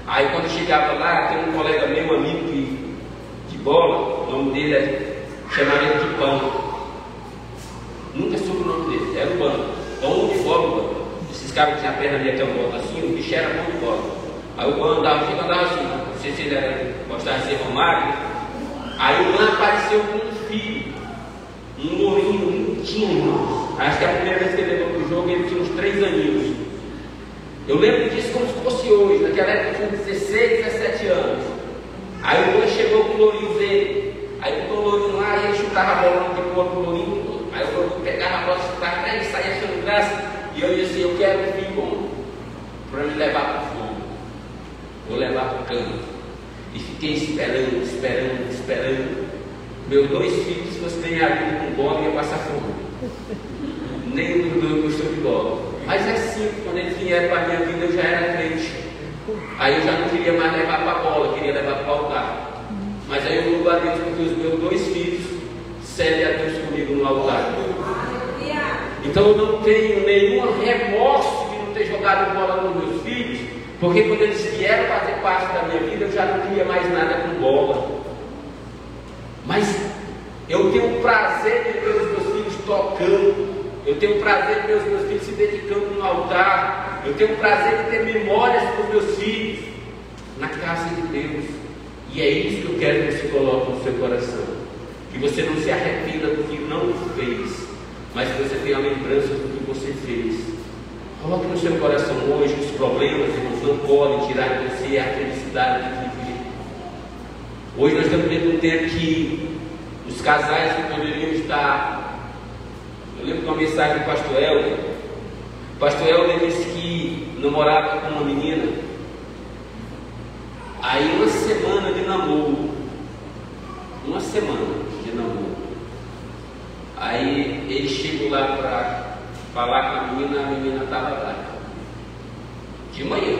Aí, quando eu chegava lá, tem um colega meu, amigo de bola, o nome dele chamava ele de Pão. Nunca soube o nome dele, era o Pão. Pão de bola, esses caras que tinham a perna ali até o bolo assim, o bicho era bom de bola. Aí o Pão andava assim, não sei se ele gostava de ser Romário. Aí o Lan apareceu com um filho, um lourinho, lindinho. Acho que a primeira vez que ele levou para o jogo, ele tinha uns 3 aninhos. Eu lembro disso como se fosse hoje. Naquela época eu tinha 16, 17 anos. Aí o Lan chegou com o lourinho dele. Aí botou o lourinho lá e ele chutava a bola no tipo do lourinho. Aí o lourinho pegava a bola, chutava para ele, saía achando graça. E eu disse assim: eu quero um filho bom para me levar para o fogo. Vou levar para o campo. E fiquei esperando. Meus 2 filhos, se fosse ganhar a vida com bola, ia passar fome. Nem dos 2 gostou de bola. Mas é assim, quando eles vieram para a minha vida, eu já era crente. Aí eu já não queria mais levar para a bola, queria levar para o altar. Mas aí eu louvo a Deus porque os meus 2 filhos servem a Deus comigo no altar. Então eu não tenho nenhum remorso de não ter jogado bola com meus filhos. Porque quando eles vieram fazer parte da minha vida, eu já não queria mais nada com bola. Mas eu tenho o prazer de ver os meus filhos tocando. Eu tenho o prazer de ver os meus filhos se dedicando no altar. Eu tenho o prazer de ter memórias para os meus filhos na casa de Deus. E é isso que eu quero que você coloque no seu coração. Que você não se arrependa do que não fez, mas que você tenha a lembrança do que você fez. Coloque no seu coração hoje os problemas, irmãos, não podem tirar de você a felicidade de viver. Hoje nós estamos vendo um tempo que os casais que poderiam estar. Eu lembro de uma mensagem do pastor Helder. O pastor Helder disse que namorava com uma menina. Aí uma semana de namoro. Aí ele chegou lá para falar com a menina estava lá. De manhã.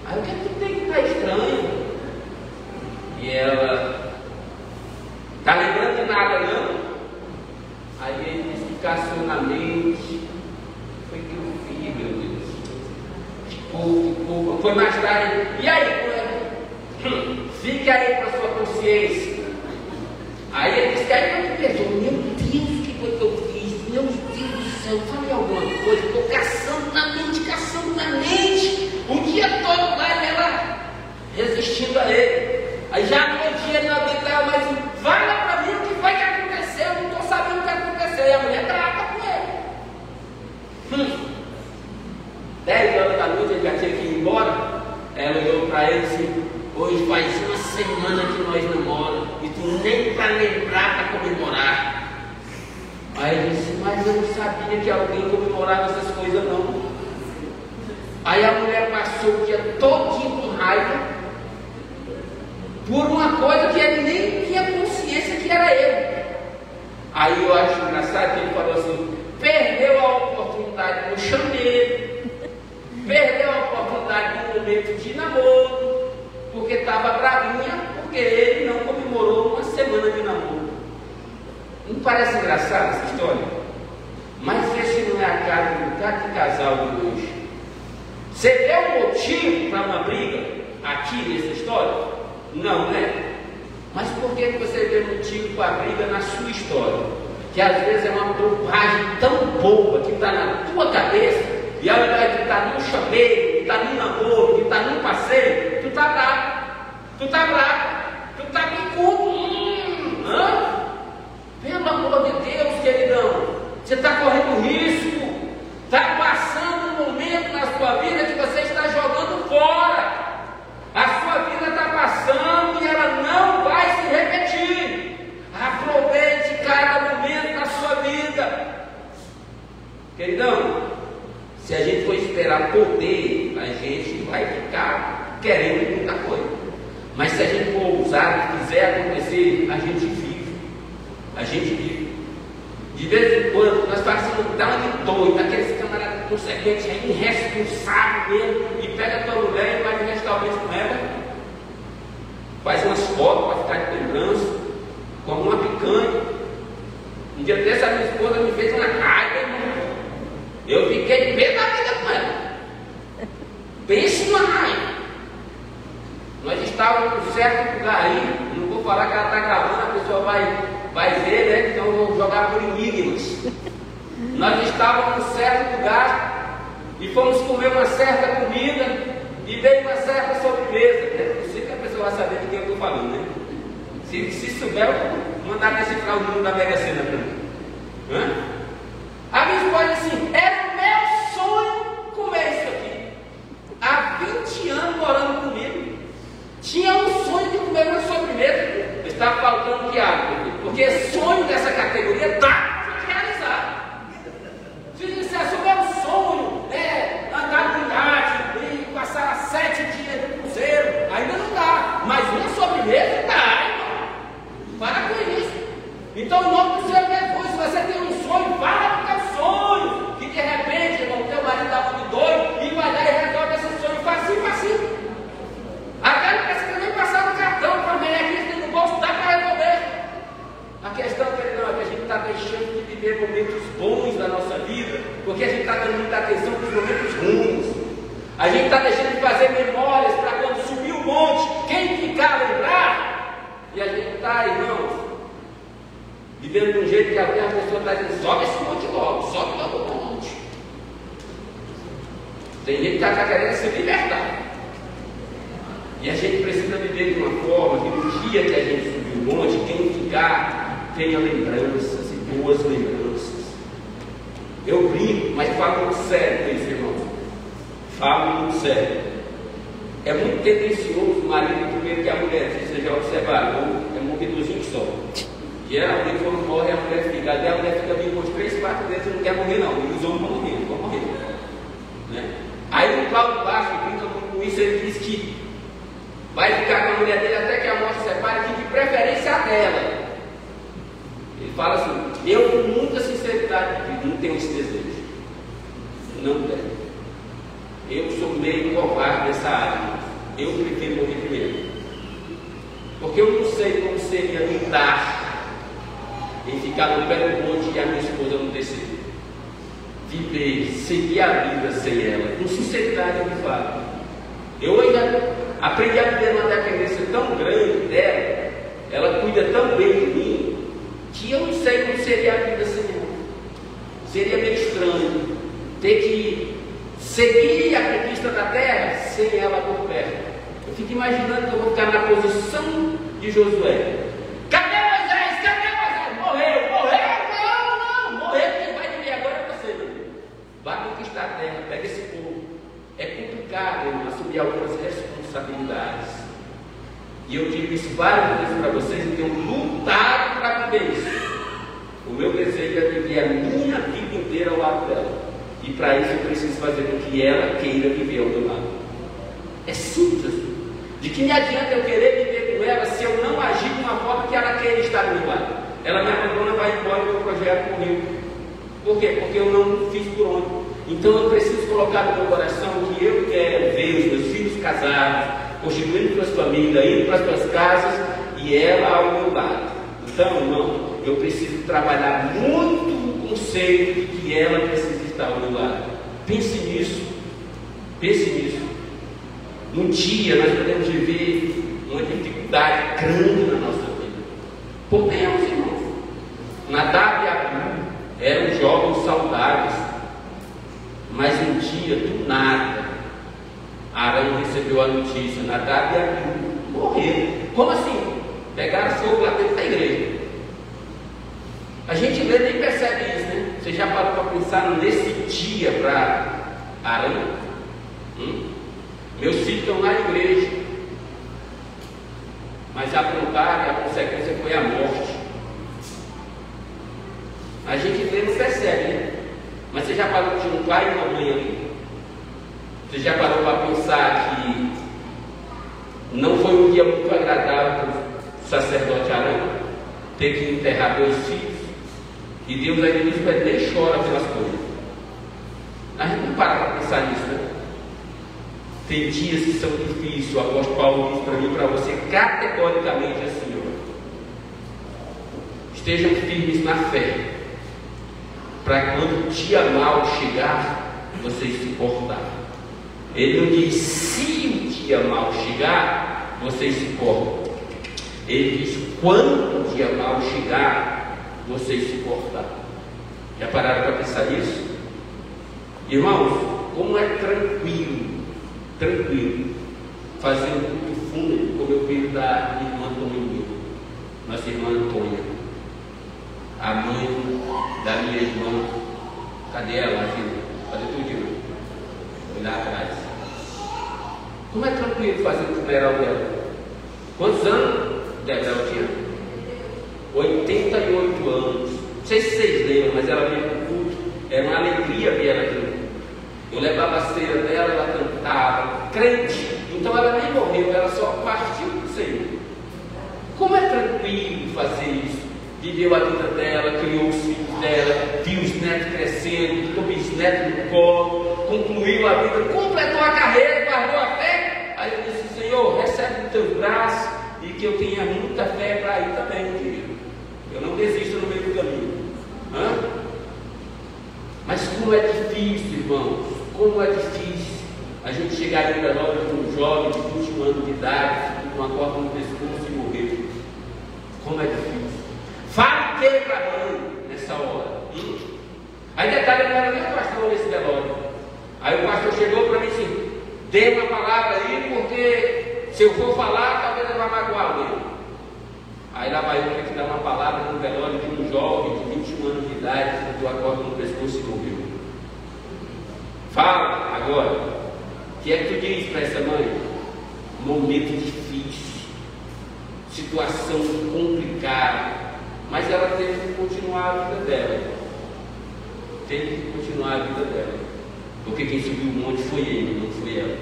Aí o que é que tem que estar estranho? E ela, tá lembrando de nada não? Aí ele disse que caçou na mente. Foi que eu fiz, meu Deus. Ficou. Foi mais tarde. E aí? Fique aí para sua consciência. Aí ele disse que aí eu pensou: meu Deus, o que foi que eu fiz? Meu Deus do céu, falei alguma coisa, estou caçando na mente, o dia todo lá e ela resistindo a ele. Aí já no dia ele não aguentava mais, fala para mim o que foi que aconteceu, eu não estou sabendo o que aconteceu. E a mulher trata com ele. 10 horas da noite ele já tinha que ir embora. Ela olhou para ele assim: hoje faz uma semana que nós namoramos e tu nem para lembrar para comemorar. Aí ele disse: mas eu não sabia que alguém comemorava essas coisas não. Aí a mulher passou o dia todinho com raiva por uma coisa que ele nem tinha consciência que era ele. Aí eu acho engraçado que ele falou assim: perdeu a oportunidade no chamego, perdeu a oportunidade no momento de namoro, porque estava bravinha, porque ele não comemorou uma semana de namoro. Não parece engraçada essa história? Mas esse não é a cara de cada casal de hoje. Você vê um motivo para uma briga aqui nessa história? Não, né? Mas por que você vê motivo para a briga na sua história? Que às vezes é uma bobagem tão boba que está na tua cabeça, e ao invés de estar num chamego, que está num namoro, que está num passeio, tu está bravo, tu está bravo, tu está bicudo. Pelo amor de Deus, queridão, você está correndo risco, está passando um momento na sua vida que você está jogando fora. A sua vida está passando e ela não vai se repetir. Aproveite cada momento da sua vida. Queridão, se a gente for esperar poder, a gente vai ficar querendo muita coisa. Mas se a gente for ousar e quiser acontecer, a gente vive. A gente vive. De vez em quando, nós passamos dar de doido, aqueles camaradas consequentes, irresponsável mesmo, e pega a tua mulher e vai no restaurante com ela, faz umas fotos para ficar de lembrança, como uma picanha. Um dia desse, a minha esposa me fez uma raiva, irmão. Eu fiquei de pé da vida com ela. Pense numa raiva. Nós estávamos em um certo lugar aí, não vou falar que ela está gravando, a pessoa vai ver, né? Então eu vou jogar por enigmas. Nós estávamos em um certo lugar e fomos comer uma certa comida e veio uma certa sobremesa. Né? Eu sei que a pessoa vai saber de quem eu estou falando, né? Se souber, eu vou mandar decifrar o número da Mega Sena para mim. A minha esposa disse assim: era o meu sonho comer isso aqui. Há 20 anos morando comigo, tinha um sonho de comer uma sobremesa. Está faltando que água, porque sonho dessa categoria dá para realizar. Se dissesse o meu sonho é andar no iate e passar 7 dias no cruzeiro, ainda não dá, mas uma sobremesa dá, irmão. Para com isso. Então o nome do Senhor é Jesus. Se você tem um sonho, fala do teu sonho, que de repente, irmão, teu marido está muito doido e vai lá e resolve esse sonho facinho, facinho. Até não precisa nem passar no cartão para ver aqui. Dá para resolver. A questão é que a gente está deixando de viver momentos bons da nossa vida, porque a gente está dando muita atenção para os momentos ruins. A gente está deixando de fazer memórias para quando subir o monte, quem ficar lembrar. E a gente está, irmãos, vivendo de um jeito que a pessoa está dizendo: sobe esse monte logo, sobe logo o monte. Tem gente que está querendo se libertar. E a gente precisa viver de uma forma que no dia que a gente subir o monte, quem ficar tenha lembranças e boas lembranças. Eu brinco, mas falo muito sério com isso, irmão. Falo muito sério. É muito tendencioso o marido primeiro que a mulher, se você já observaram, é um morredorzinho só. Geralmente quando morre a mulher fica, a mulher fica vindo com uns 3, 4 vezes e não quer morrer não. E os homens vão morrer. Né? Aí o Paulo Baixo brinca muito com isso, ele diz que vai ficar com a mulher dele até que a morte separe, que de preferência a dela. Ele fala assim: eu com muita sinceridade não tenho esse desejo. Não tenho. Eu sou meio covarde nessa área. Eu prefiro morrer primeiro. Porque eu não sei como seria lidar em ficar no pé do monte e a minha esposa não descer. Viver, seguir a vida sem ela. Com sinceridade eu me falo. Eu ainda aprendi a ter uma dependência tão grande dela, ela cuida tão bem de mim, que eu não sei como seria a vida sem ela. Seria meio estranho ter que seguir a conquista da terra sem ela por perto. Eu fico imaginando que eu vou ficar na posição de Josué. Cadê Moisés? Cadê Moisés? Morreu! Não! Morreu, quem vai viver agora é você, meu Deus. Vai conquistar a terra, pega esse povo. É complicado, irmão, assumir algumas responsabilidades. E eu digo isso várias vezes para vocês e tenho lutado para viver isso. O meu desejo é viver a minha vida inteira ao lado dela. E para isso eu preciso fazer com que ela queira viver ao meu lado. É simples assim. De que me adianta eu querer viver com ela se eu não agir de uma forma que ela queira estar do meu lado? Ela me abandona, vai embora e o meu projeto morreu. Por quê? Porque eu não fiz por onde. Então eu preciso colocar no meu coração que eu quero ver os meus filhos casados, constituindo suas famílias, indo para as suas casas e ela ao meu lado. Então, irmão, eu preciso trabalhar muito o conceito de que ela precisa estar ao meu lado. Pense nisso. Pense nisso. Um dia nós podemos viver uma dificuldade grande na nossa vida. Podemos, irmãos. Nadab e Abiú eram jovens saudáveis, mas um dia, do nada, Arão recebeu a notícia: Nadab e Abiú morreram. Como assim? Pegaram fogo lá dentro da igreja. A gente lê nem percebe isso, né? Você já parou para pensar nesse dia para Arão? Meus filhos estão na igreja, mas aprontaram e a consequência foi a morte. A gente lê e não percebe, né? Mas você já parou de um pai e uma mãe ali? Você já parou para pensar que não foi um dia muito agradável para o sacerdote Arão ter que enterrar dois filhos? E Deus ainda diz que ele nem chora pelas coisas. A gente não para pensar nisso, né? Tem dias que são difíceis. O apóstolo Paulo diz para mim e para você categoricamente assim: estejam firmes na fé, para quando o dia mau chegar, vocês se portarem. Ele não diz se o dia mau chegar, vocês se portam. Ele diz quando o dia mau chegar, vocês se portarem. Já pararam para pensar nisso? Irmãos, como é tranquilo fazer um culto fúnebre, como eu vi da irmã Toninha, nossa irmã Antônia, a mãe da minha irmã. Cadê ela, filha? Cadê tu, irmã? Foi lá atrás. Como é tranquilo fazer o funeral dela? Quantos anos ela tinha? 88 anos. Não sei se vocês lembram, mas ela veio para o culto. Era uma alegria ver ela aqui. Eu levava a ceia dela, ela cantava, crente. Então ela nem morreu, ela só partiu do Senhor. Como é tranquilo fazer isso? Viveu a vida dela, criou os filhos dela, viu os netos crescendo, ficou bisneto no colo, concluiu a vida, completou a carreira, guardou a fé. Aí eu disse: Senhor, recebe nos teus braços e que eu tenha muita fé para ir também, querido. Eu não desisto no meio do caminho. Mas como é difícil, irmãos. Como é difícil a gente chegar em Velório de um jovem de 21 anos de idade, com uma corda no pescoço e morrer. Como é difícil. Fale o que para a mãe nessa hora? Aí detalhe, eu não era nem pastor nesse velório. Aí o pastor chegou para mim assim: dê uma palavra aí, porque se eu for falar, talvez ele vai magoar alguém. Aí lá vai eu ter que dar uma palavra no velório de um jovem de 21 anos de idade, com a corda no pescoço e morreu. Fala agora. O que é que tu diz para essa mãe? Momento difícil, situação complicada, mas ela teve que continuar a vida dela. Teve que continuar a vida dela, porque quem subiu o monte foi ele, não foi ela.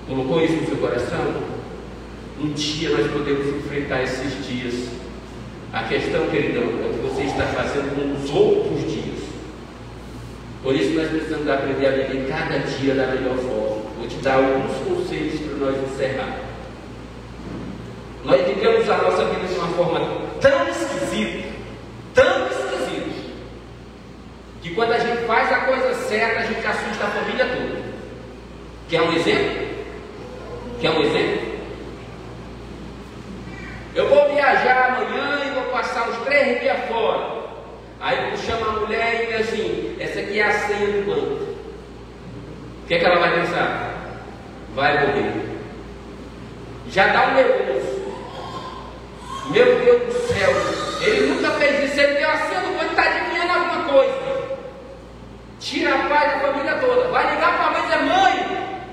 Colocou isso no seu coração? Um dia nós podemos enfrentar esses dias. A questão, queridão, é o que você está fazendo com os outros dias. Por isso nós precisamos aprender a viver cada dia da melhor forma. Vou te dar alguns conselhos para nós encerrar. Nós vivemos a nossa vida de uma forma tão esquisita, que quando a gente faz a coisa certa, a gente assusta a família toda. Quer um exemplo? Eu vou viajar amanhã e vou passar uns 3 dias fora. Aí eu chamo a mulher e diz assim: essa aqui é a senha do banco. O que é que ela vai pensar? Vai morrer. Já dá um nervoso. Meu Deus do céu, ele nunca fez isso. Ele deu a senha do banco, está adivinhando alguma coisa. Tira a paz da família toda. Vai ligar para a mãe e dizer: mãe,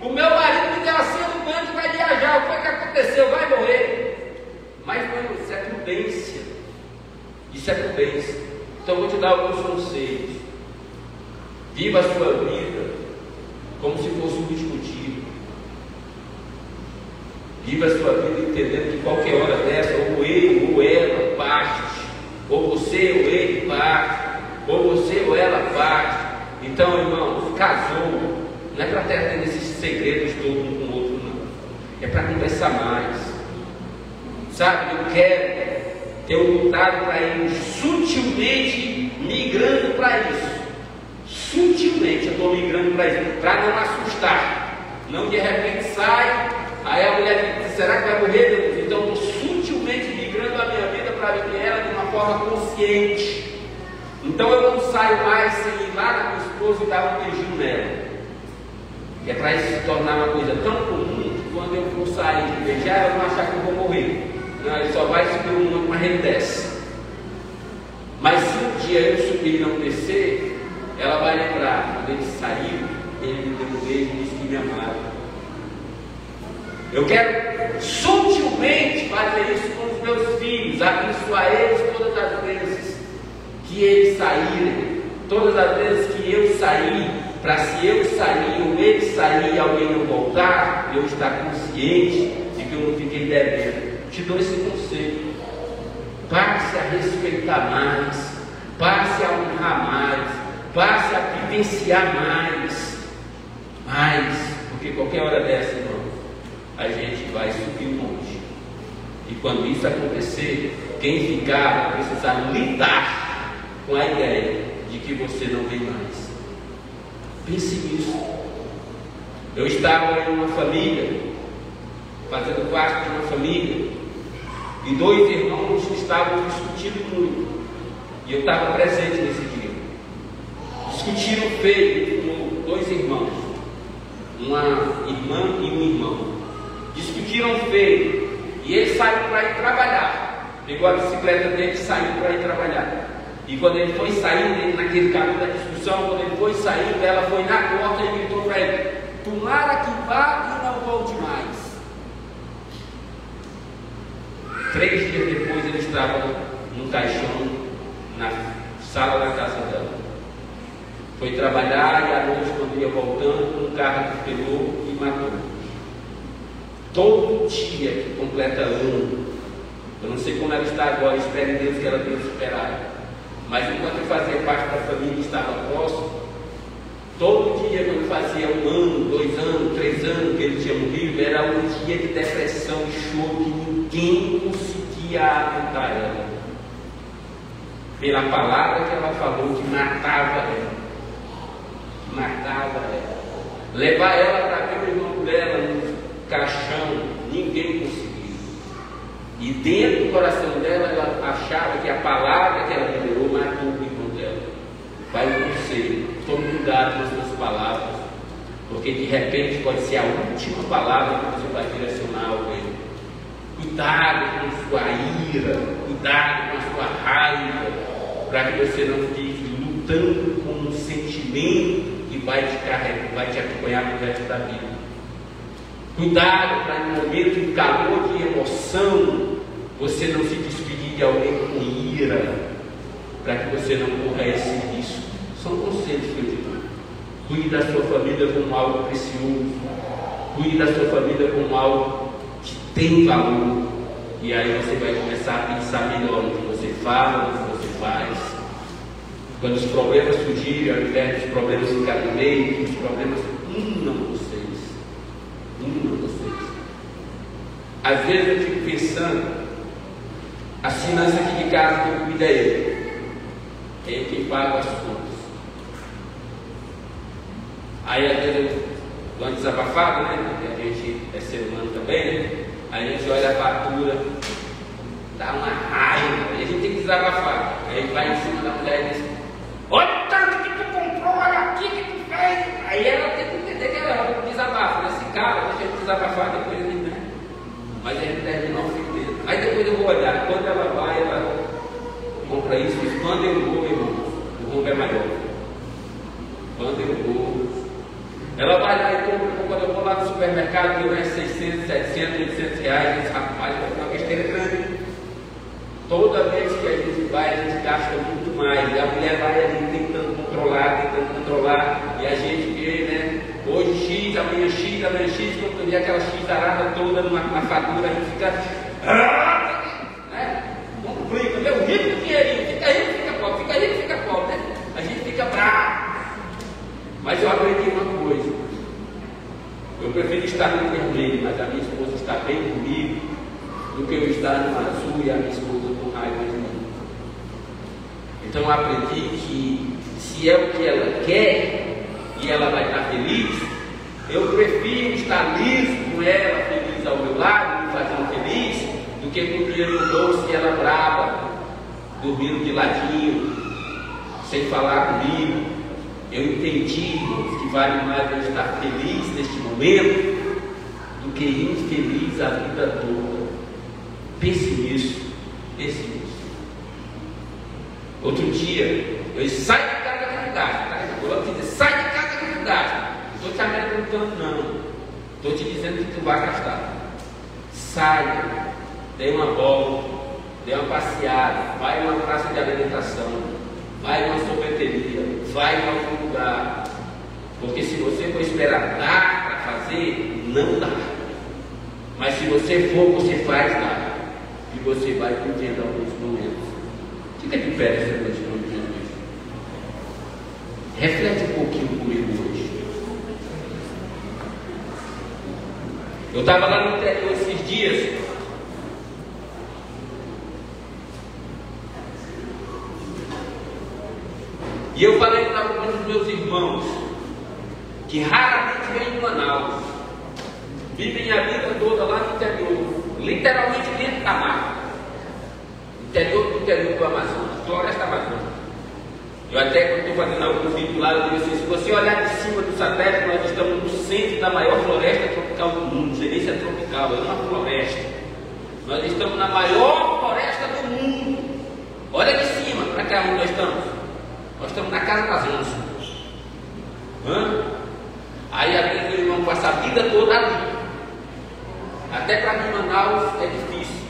o meu marido me deu a senha do banco e vai viajar. O que foi que aconteceu? Vai morrer. Mas não, isso é prudência. Então eu vou te dar alguns conselhos. Viva a sua vida como se fosse um discutível. Viva a sua vida entendendo que qualquer hora dessa, ou eu ou ela parte, ou você ou ele parte, ou você ou ela parte. Então, irmãos, casou, não é para ter esses segredos todos um com o outro, não. É para conversar mais. Sabe, eu quero ter lutado para ir sutilmente migrando para isso. Sutilmente eu estou migrando para isso, para não assustar. Não de repente sai, aí a mulher diz, será que vai morrer, Deus? Então eu estou sutilmente migrando a minha vida para viver ela de uma forma consciente. Então eu não saio mais sem ir lá na minha esposa e dar um beijinho nela. É para isso se tornar uma coisa tão comum que quando eu for sair e beijar, ela não achar que eu vou morrer. Não, ele só vai subir um monte, mas ele desce. Mas se um dia eu subir e não descer, ela vai lembrar, quando ele saiu, ele me deu um beijo e disse que me amava. Eu quero sutilmente fazer isso com os meus filhos, abençoar eles todas as vezes que eles saírem, todas as vezes que eu sair, para se eu sair ou ele sair e alguém não voltar, eu estar consciente de que eu não fiquei devendo. Te dou esse conselho. Passe a respeitar mais, passe a honrar mais, passe a vivenciar mais, porque qualquer hora dessa, irmão, a gente vai subir um monte. E quando isso acontecer, quem ficar vai precisar lidar com a ideia de que você não vem mais. Pense nisso. Eu estava em uma família, fazendo parte de uma família, e dois irmãos estavam discutindo muito, e eu estava presente nesse dia. Discutiram feio com dois irmãos, uma irmã e um irmão. Discutiram feio, e ele saiu para ir trabalhar, pegou a bicicleta dele e saiu para ir trabalhar. E quando ele foi saindo, ele, naquele caminho da discussão, quando ele foi saindo, ela foi na porta e gritou para ele: tomara que vá e não volte mais. 3 dias depois ele estava num caixão na sala da casa dela. Foi trabalhar e à noite, quando ia voltando, um carro que pegou e matou. Todo dia que completa ano, eu não sei como ela está agora, espero em Deus que ela tenha superado. Mas enquanto fazia parte da família e estava próximo, todo dia quando fazia 1 ano, 2 anos, 3 anos que ele tinha morrido, era um dia de depressão e choro que ninguém conseguia aguentar ela. Pela palavra que ela falou, que matava ela. Levar ela para ver o irmão dela no caixão, ninguém conseguia. E dentro do coração dela, ela achava que a palavra que ela liberou matou o irmão dela. Vai um conselho: tome cuidado com as suas palavras, porque de repente pode ser a última palavra que você vai direcionar a alguém. Cuidado com sua ira, cuidado com a sua raiva, para que você não fique lutando com um sentimento que vai te acompanhar no resto da vida. Cuidado para em momento de calor, de emoção, você não se despedir de alguém com ira, para que você não corra esse risco. São conselhos que eu te dou. Cuide da sua família como algo precioso. Cuide da sua família como algo que tem valor. E aí você vai começar a pensar melhor no que você fala, no que você faz. Quando os problemas surgirem, ao invés dos problemas ficarem no meio, os problemas unam vocês. Às vezes eu fico pensando, as finanças aqui de casa quem cuida é ele. É ele quem paga as contas. Aí às vezes eu dou uma desabafada, né? Porque a gente é ser humano também, né? Aí a gente olha a fatura, dá uma raiva, aí a gente tem que desabafar. Aí vai em cima da mulher e diz: olha o tanto que tu comprou, olha aqui que tu fez. Aí ela tem que entender que ela desabafa. Esse cara deixa ele desabafar, depois ele, né? Mas a gente termina o fim dele. Aí depois eu vou olhar, quando ela vai, ela compra isso, mas quando eu vou, meu irmão, o rombo é maior. Quando eu vou, ela vai lá e compra. Quando eu vou lá no supermercado, eu ganho 600, 700, 800 reais, e diz: rapaz, vai ter uma besteira grande. Toda vez que a gente vai, a gente gasta muito mais. E a mulher vai ali tentando controlar, vamos controlar, e a gente vê, né? Hoje X, amanhã X, quando tu vê aquela X arada toda numa fatura, a gente fica. Né? Complica, meu rico dinheirinho, fica rico, fica pobre, fica rico, fica pobre, né? A gente fica bravo. Mas eu aprendi uma coisa. Eu prefiro estar no vermelho, mas a minha esposa está bem comigo, do que eu estar no azul e a minha esposa com raiva de mim. Então eu aprendi que se é o que ela quer e ela vai estar feliz, eu prefiro estar liso com ela, feliz ao meu lado, me fazendo feliz, do que com o dinheiro no bolso e ela brava, dormindo de ladinho, sem falar comigo. Eu entendi que vale mais eu estar feliz neste momento do que infeliz a vida toda. Pense nisso, pense nisso. Outro dia, eu saio de casa que não gasta. Eu vou te dizer, sai de casa que não gasta. Não estou te amedrontando, não. Estou te dizendo que tu vai gastar. Saia, dê uma volta, dê uma passeada, vai numa praça de alimentação, vai numa sorveteria, vai em algum lugar. Porque se você for esperar dar para fazer, não dá. Mas se você for, você faz dar. E você vai vivendo alguns momentos. Fica de pé nessa noite, em nome de Jesus. Reflete um pouquinho comigo hoje. Eu estava lá no interior esses dias. E eu falei para alguns dos meus irmãos que raramente vêm em Manaus, vivem a vida toda lá no interior, literalmente dentro da mata, interior do Amazonas, floresta amazônica. Eu até quando estou fazendo algum vídeo lá, eu digo assim: se você olhar de cima do satélite, nós estamos no centro da maior floresta tropical do mundo. Não sei nem se é tropical, é uma floresta. Nós estamos na maior floresta do mundo. Olha de cima para cá onde nós estamos. Nós estamos na casa das onças. Aí a minha irmã passa a vida toda ali. Até para mim Manaus é difícil.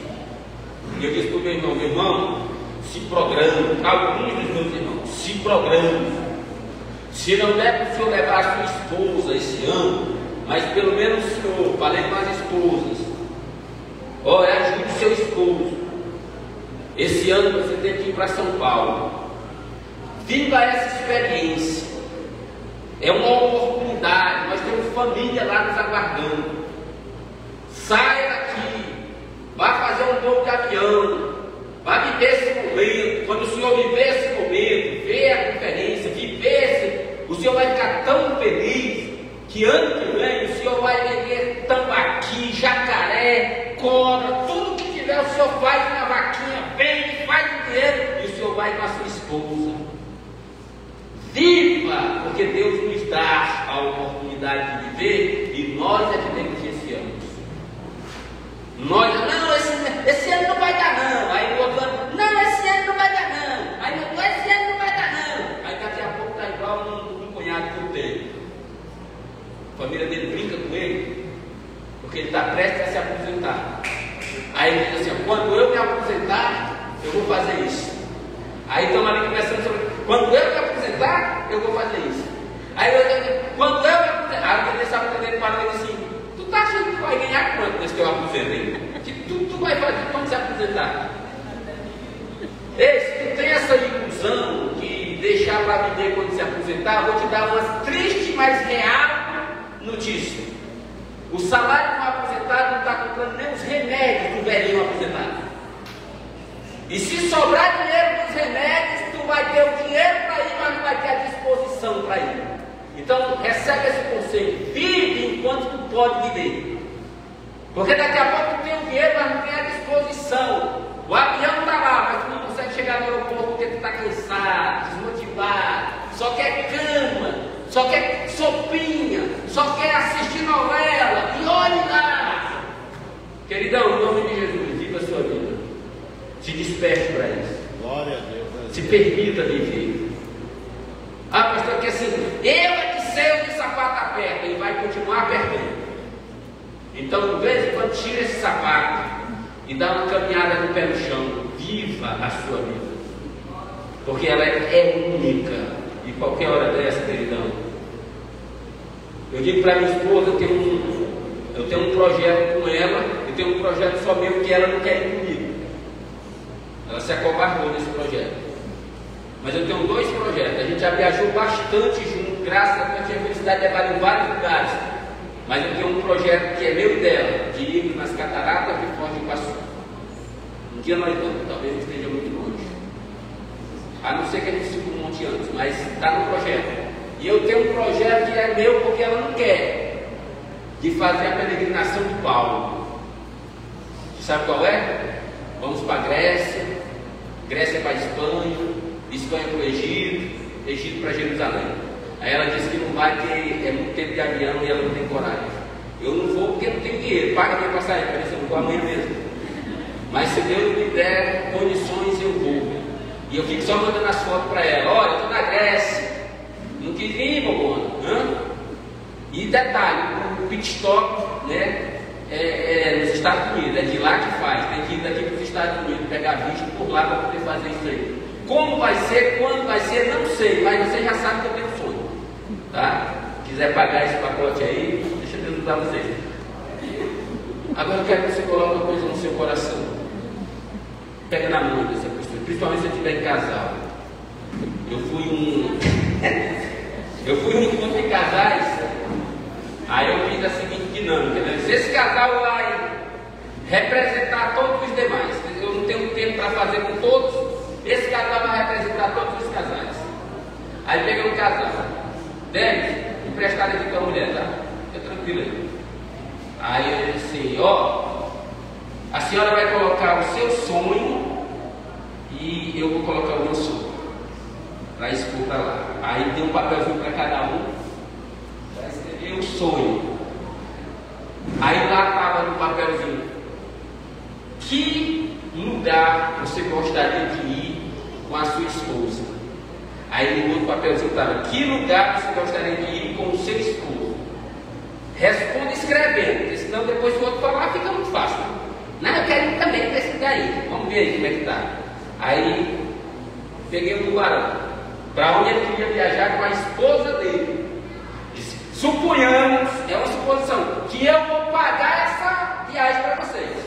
E eu disse para o meu irmão, se programa. Alguns dos meus irmãos, se programa. Se não der para o senhor levar a sua esposa esse ano, mas pelo menos o senhor, falei com as esposas, ajude o seu esposo. Esse ano você tem que ir para São Paulo. Viva essa experiência. É uma oportunidade. Nós temos família lá nos aguardando. Saia daqui. Vá fazer um voo de avião. Vá viver esse momento. Quando o senhor viver esse momento, ver a conferência, o senhor vai ficar tão feliz que ano que vem o senhor vai vender tambaqui, jacaré, cobra, tudo que tiver o senhor faz uma vaquinha, vende, faz o dinheiro e o senhor vai com a sua esposa. Viva, porque Deus nos dá a oportunidade de viver e nós é que negligenciamos. Nós, não, esse ano não vai dar não. Aí o outro ano, não, esse ano não vai dar não. Aí o outro, esse ano não vai dar não. Aí daqui a pouco está igual um cunhado que eu tenho. A família dele brinca com ele, porque ele está prestes a se aposentar. Aí ele diz assim: quando eu me aposentar, eu vou fazer isso. Aí estamos ali conversando sobre: quando eu me aposentar, eu vou fazer isso. Aí eu digo: quando eu me aposentar, aí esse aposentado parou e disse assim: tu está achando que vai ganhar quanto nesse teu aposento aí? Que tu vai fazer quando se aposentar? Ei, se tu tem essa ilusão de deixar para viver quando se aposentar, eu vou te dar uma triste, mas real notícia. O salário do aposentado não está comprando nem os remédios do velhinho aposentado. E se sobrar dinheiro dos remédios, tu vai ter o dinheiro para ir, mas não vai ter a disposição para ir. Então, recebe esse conselho: vive enquanto tu pode viver. Porque daqui a pouco tu tem o dinheiro, mas não tem a disposição. O avião está lá, mas tu não consegue chegar no aeroporto porque tu está cansado, desmotivado, só quer cama, só quer sopinha, só quer assistir novela. E olhe lá. Queridão, em nome de Jesus, viva a sua vida. Se desperte para isso. Glória a Deus. Se permita viver. Ah, pastor, que assim, eu é que sei onde o sapato aperta e vai continuar apertando. Então, de vez em quando, tira esse sapato e dá uma caminhada no pé no chão. Viva a sua vida. Porque ela é única. E qualquer hora dessa, queridão, eu digo para minha esposa, eu tenho um projeto com ela, eu tenho um projeto só meu que ela não quer ir comigo. Ela se acovardou nesse projeto. Mas eu tenho 2 projetos. A gente já viajou bastante junto, graças a Deus, eu tive a felicidade de levar em vários lugares. Mas eu tenho um projeto que é meu e dela, de ir nas cataratas de Foz do Iguaçu. Um dia nós vamos, talvez não esteja muito longe. A não ser que a gente suba um monte antes, mas está no projeto. E eu tenho um projeto que é meu porque ela não quer, de fazer a peregrinação de Paulo. Sabe qual é? Vamos para a Grécia, Grécia para a Espanha, Espanha para o Egito, Egito para Jerusalém. Aí ela disse que não vai, porque é muito tempo de avião e ela não tem coragem. Eu não vou porque não tenho dinheiro, paga minha passagem, parece que eu não vou amanhã mesmo. Mas se Deus me der condições, eu vou. E eu fico só mandando as fotos para ela. Olha, eu estou na Grécia, não quis vir, bobona. E detalhe, o pit stop, né, nos Estados Unidos, é de lá que faz. Tem que ir daqui para os Estados Unidos, pegar visto por lá para poder fazer isso aí. Como vai ser, quando vai ser, não sei, mas você já sabe que eu tenho sonho. Tá? Quiser pagar esse pacote aí, deixa Deus usar vocês. Agora eu quero que você coloque uma coisa no seu coração. Pega na mão dessa pessoa, principalmente se eu estiver em casal. Eu fui um encontro de casais. Aí eu fiz a seguinte dinâmica, né? Se esse casal vai representar todos os demais, eu não tenho tempo para fazer com todos, esse casal vai representar todos os casais. Aí peguei um casal, Denis, emprestado aqui com a mulher, tá? Fica tranquilo aí. Aí eu disse, ó, a senhora vai colocar o seu sonho e eu vou colocar o meu sonho para expor para lá. Aí tem um papelzinho para cada um, para escrever o sonho. Aí lá estava no papelzinho, que lugar você gostaria de ir com a sua esposa? Aí no outro papelzinho estava, que lugar você gostaria de ir com o seu esposo? Responda escrevendo, porque senão depois o outro falar fica muito fácil. Não, eu quero ir também para esse lugar aí. Vamos ver aí como é que está. Aí peguei um tubarão, para onde ele queria viajar com a esposa dele. Disse, suponhamos, é uma suposição, que eu vou pagar essa viagem para vocês.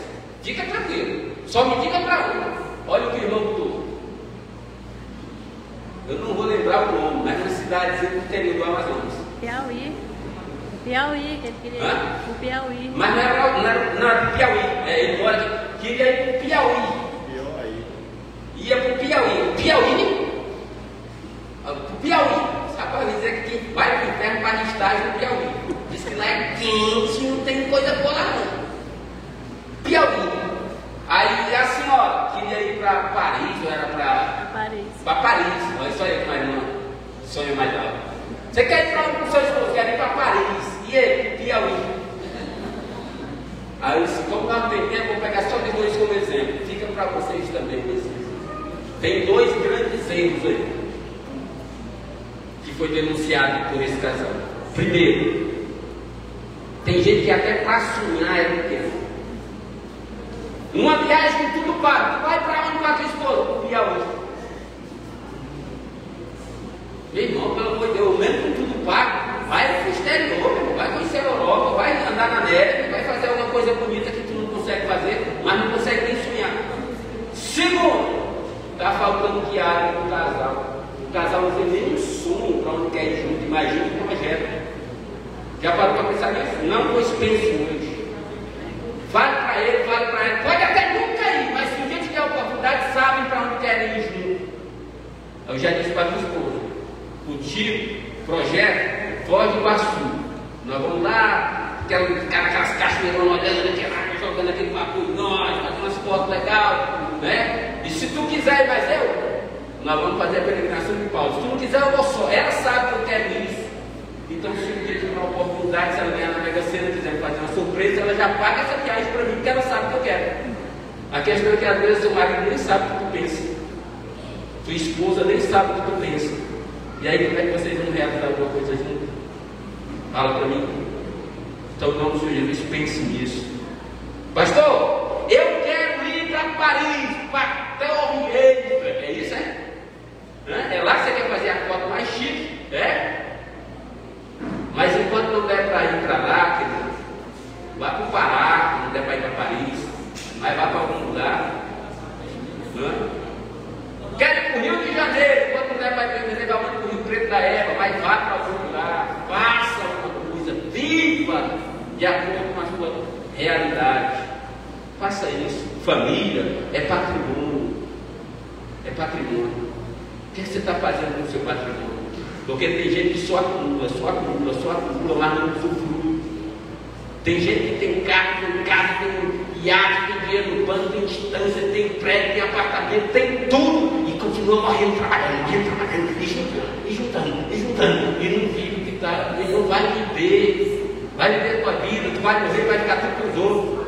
Fica tranquilo, só me diga para onde. Olha o que o irmão botou. Eu não vou lembrar o nome, mas é uma cidadezinha do interior do Amazonas. Piauí. Piauí, que ele queria ir. O Piauí. Mas não era Piauí. Ele mora aqui. Queria ir para o Piauí. Ia para o Piauí. Piauí? Para o Piauí. Sabe para dizer que quem vai para o inferno para estágio no Piauí. Diz que lá é quente, não tem coisa boa lá não. Piauí. Aí a senhora queria ir para Paris, ou era para Paris. Para Paris. Olha só aí, mais uma sonho mais alto. Você quer ir para onde com o seu esposo? Quer ir para Paris. E ele, Piauí. Aí eu disse, como nós não tem tempo, vou pegar só de 2 como exemplo. Fica para vocês também. Tem 2 grandes erros aí, que foi denunciado por esse casal. Primeiro, tem gente que até para sonhar é pequeno. Uma viagem com tudo pago. Vai para onde com a tua esposa? Para Piauí. Meu irmão, pelo amor de Deus, mesmo com tudo pago, vai para o exterior, meu irmão, vai conhecer a Europa, vai andar na neve, vai fazer alguma coisa bonita que tu não consegue fazer, mas não consegue nem sonhar. Segundo, está faltando diário para o casal. O casal não tem nem um sonho para onde quer ir junto, imagina o projeto. Já parou para pensar nisso? Não, pois pense hoje. Vale para ele, pode até nunca ir, mas se um dia tiver oportunidade, sabem para onde querem ir junto. Eu já disse para a minha esposa, contigo, projeto, Foz do Iguaçu. Nós vamos lá, aquelas cachoeiras olhando, jogando aquele papo, nós, fazendo umas fotos legais, né? E se tu quiser ir, mas nós vamos fazer a peregrinação de Paulo. Se tu não quiser, eu vou só. Ela sabe que eu quero isso. Então, se um dia tiver uma oportunidade, se ela ganhar na Mega Sena, quiser fazer uma surpresa, ela já paga essa viagem para mim, porque ela sabe que eu quero. A questão é que às vezes o marido nem sabe o que tu pensa. Tua esposa nem sabe o que tu pensa. E aí, como é que vocês vão realizar alguma coisa junto? Fala para mim. Então, em nome do Senhor Jesus, pense nisso. Pastor, eu quero ir para Paris, para Torre Eiffel. É isso, é? É lá que você quer fazer a foto mais chique Janeiro, quando a mulher vai levar uma do Rio Preto da Eva, vai vá para algum lugar, faça alguma coisa, viva de acordo com a sua realidade. Faça isso. Família é patrimônio. É patrimônio. O que você está fazendo com o seu patrimônio? Porque tem gente que só acumula, mas não usufrui. Tem gente que tem carro, tem casa, tem iate, tem dinheiro no banco, tem distância, tem prédio, tem apartamento, tem tudo. E continua morrendo, trabalhando, e juntando. E não vive o que está. Ele não vai viver. Vai viver a tua vida, tu vai morrer, vai ficar tudo para os outros.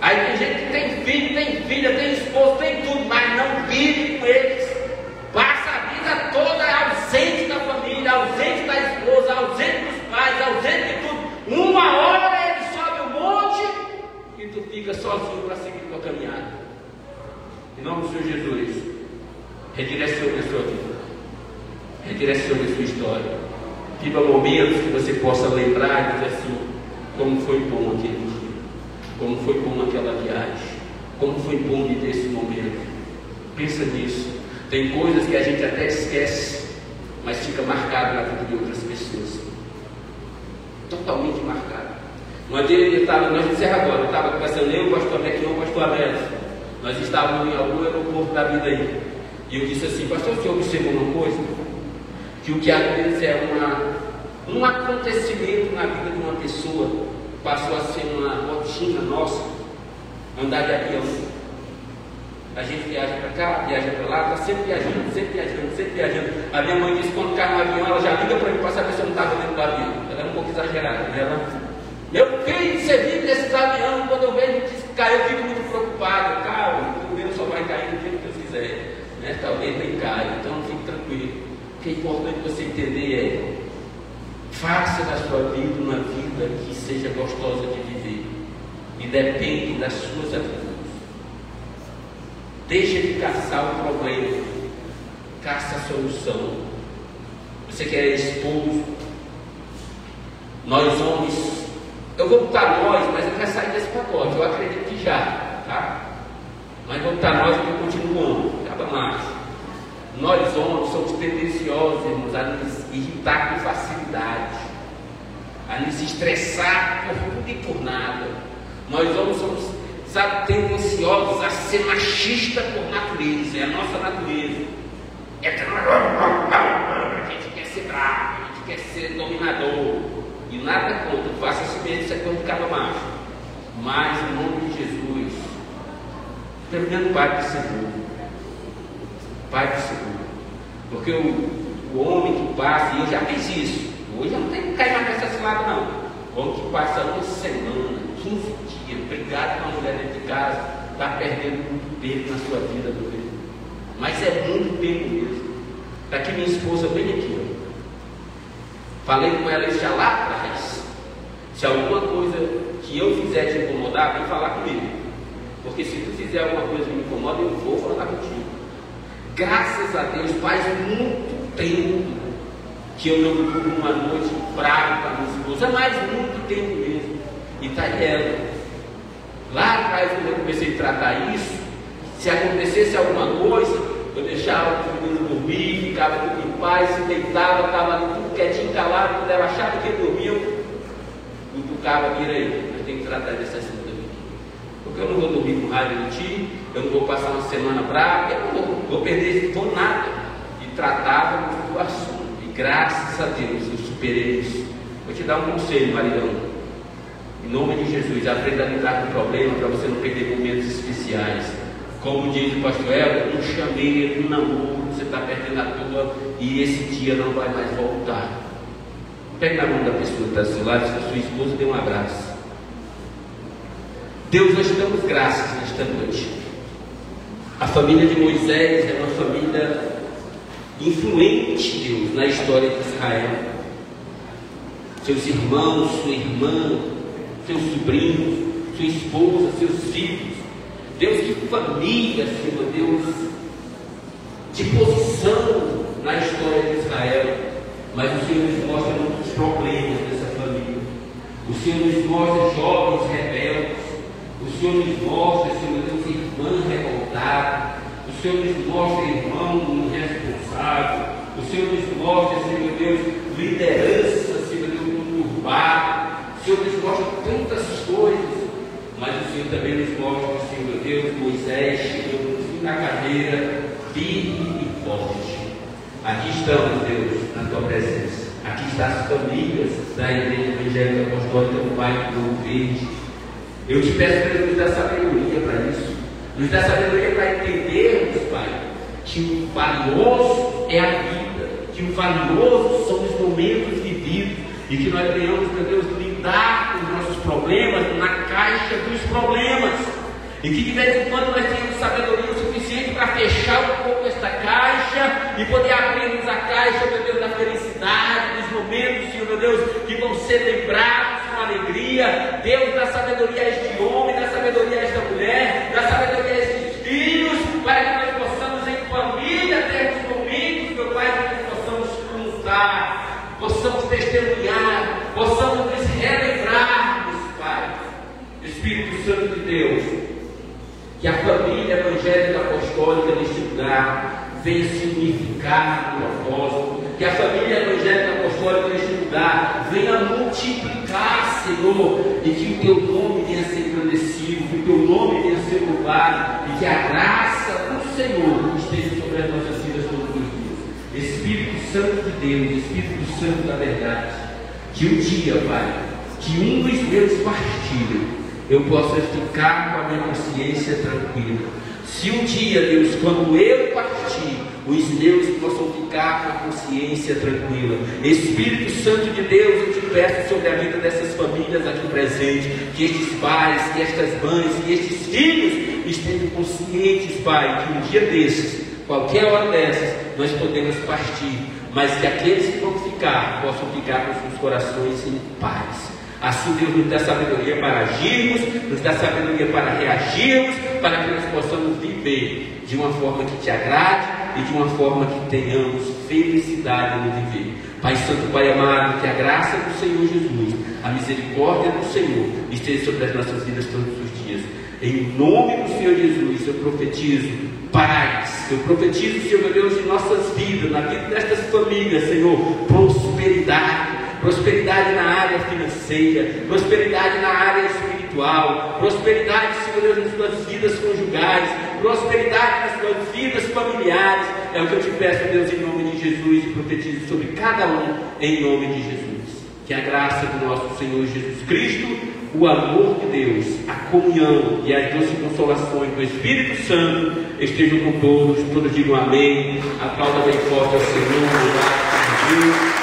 Aí tem gente que tem filho, tem filha, tem esposo, tem tudo, mas não vive com eles. Passa a vida toda ausente da família, ausente da esposa, ausente dos pais, ausente de tudo. Uma hora ele sobe um monte e tu fica sozinho para seguir tua caminhada. Em nome do Senhor Jesus, redirecione a sua vida, redirecione a sua história. Viva momentos que você possa lembrar e dizer assim: como foi bom aquele dia, como foi bom aquela viagem, como foi bom viver esse momento. Pensa nisso. Tem coisas que a gente até esquece, mas fica marcado na vida de outras pessoas. Totalmente marcado. Uma vez nós encerramos agora, eu estava conversando, eu, o pastor Bequinho, o pastor Américo. Nós estávamos em algum aeroporto da vida aí. E eu disse assim: pastor, o senhor observou uma coisa? Que o que às vezes é um acontecimento na vida de uma pessoa passou a ser uma rotina nossa, andar de avião. A gente viaja para cá, viaja para lá, está sempre viajando. A minha mãe disse que quando cai no avião, ela já liga para mim para saber se eu não estava dentro do avião. Ela era um pouco exagerada, né? Meu filho, você vive nesses aviões, quando eu vejo que caiu, eu fico muito preocupado. Calma, o meu só vai cair no dia que Deus quiser, né? Talvez nem caia, então fique tranquilo. O que é importante você entender é: faça da sua vida uma vida que seja gostosa de viver, e depende das suas atitudes. Deixa de caçar o problema, caça a solução. Você que é esposo, nós homens, eu vou botar nós, mas eu quero sair desse pacote, eu acredito que já, tá? Mas vou botar nós porque eu continuo homem, acaba mais. Nós homens somos tendenciosos, irmãos, a nos irritar com facilidade, a nos estressar por tudo e por nada. Nós homens somos tendenciosos a ser machista por natureza, é a nossa natureza. A gente quer ser bravo, a gente quer ser dominador. E nada contra, faça assim mesmo, isso é quando cada macho. Mas em nome de Jesus, pelo menos pai de seguro. Pai de seguro. Porque o homem que passa, e eu já fiz isso, hoje eu não tenho que cair mais nessa cilada não. O homem que passa uma semana, 15 dias, brigado com a mulher dentro de casa, está perdendo muito tempo na sua vida, meu filho. Mas é muito tempo mesmo. Está aqui minha esposa bem aqui, ó. Falei com ela já lá atrás. Se alguma coisa que eu fizer te incomodar, vem falar comigo. Porque se tu fizer alguma coisa que me incomoda, eu vou falar contigo. Graças a Deus, faz muito tempo que eu não durmo uma noite bravo com a minha esposa, mas muito tempo mesmo. E está aí ela. Lá atrás, quando eu comecei a tratar isso, se acontecesse alguma coisa, eu deixava o menino dormir, ficava tudo em paz, se deitava, estava ali tudo quietinho, calado. Quando ela achava que ele dormia, eu cutucava, vira aí, nós temos que tratar desse assunto aqui. Porque eu não vou dormir com raiva de ti, eu não vou passar uma semana brava, eu não vou perder por nada. E tratava do assunto. E graças a Deus eu superei isso. Vou te dar um conselho, maridão. Em nome de Jesus, aprenda a lidar com o problema para você não perder momentos especiais. Como diz o pastor Elton, um chameiro, um namoro, você está perdendo a tua e esse dia não vai mais voltar. Pegue na mão da pessoa que está do seu lado, se a sua esposa, dê um abraço. Deus, nós te damos graças nesta noite. A família de Moisés é uma família influente, Deus, na história de Israel. Seus irmãos, sua irmã, seus sobrinhos, sua esposa, seus filhos. Deus, que família, Senhor Deus, de posição na história de Israel. Mas o Senhor nos mostra muitos problemas dessa família. O Senhor nos mostra jovens rebeldes. O Senhor nos mostra, Senhor Deus, irmãs revoltadas. O O Senhor nos mostra irmão responsável. O Senhor nos mostra, Senhor meu Deus, liderança, Senhor meu Deus, urbano. O Senhor nos mostra tantas coisas. Mas o Senhor também nos mostra, Senhor meu Deus, Moisés chegou no fim da carreira, firme e forte. Aqui estamos, Deus, na tua presença. Aqui estão as famílias da Igreja Evangélica Apostólica do Pai do Novo Verde. Eu te peço, Deus, nos dá sabedoria para isso. Nos dá sabedoria para entendermos, Pai, que o valioso é a vida, que o valioso são os momentos vividos e que nós venhamos, meu Deus, lidar com os nossos problemas na caixa dos problemas. E que de vez em quando nós tenhamos sabedoria o suficiente para fechar um pouco esta caixa e poder abrirmos a caixa, meu Deus, da felicidade, dos momentos, Senhor, meu Deus, que vão ser lembrados com alegria. Deus, dá sabedoria a este homem, dá sabedoria a esta mulher, dá sabedoria a estes filhos, para que nós possamos em família termos momentos, meu Pai, que nós possamos contar, possamos testemunhar, possamos nos relembrarmos, Pai. Espírito Santo de Deus, que a família evangélica apostólica neste lugar venha se unificar no propósito, que a família evangélica apostólica neste lugar venha multiplicar, Senhor, e que o teu nome venha ser engrandecido, que o teu nome venha ser louvado, e que a graça do Senhor esteja sobre as nossas vidas todos os dias. Espírito Santo de Deus, Espírito Santo da verdade, que um dia, Pai, que um dos meus partilhos eu possa ficar com a minha consciência tranquila. Se um dia, Deus, quando eu partir, os meus possam ficar com a consciência tranquila. Espírito Santo de Deus, eu te peço sobre a vida dessas famílias aqui presentes, que estes pais, que estas mães, que estes filhos estejam conscientes, Pai, que um dia desses, qualquer hora dessas, nós podemos partir, mas que aqueles que vão ficar, possam ficar com seus corações em paz. Assim, Deus nos dá sabedoria para agirmos, nos dá sabedoria para reagirmos, para que nós possamos viver de uma forma que te agrade e de uma forma que tenhamos felicidade no viver. Pai Santo, Pai amado, que a graça do Senhor Jesus, a misericórdia do Senhor esteja sobre as nossas vidas todos os dias. Em nome do Senhor Jesus, eu profetizo paz, eu profetizo, Senhor meu Deus, em nossas vidas, na vida destas famílias, Senhor, prosperidade. Prosperidade na área financeira, prosperidade na área espiritual, prosperidade, Senhor Deus, nas suas vidas conjugais, prosperidade nas suas vidas familiares. É o que eu te peço, Deus, em nome de Jesus, e profetizo sobre cada um, em nome de Jesus. Que a graça do nosso Senhor Jesus Cristo, o amor de Deus, a comunhão e as doces consolações do Espírito Santo estejam com todos digam amém. Aplauda bem forte ao Senhor, louvado seja Deus.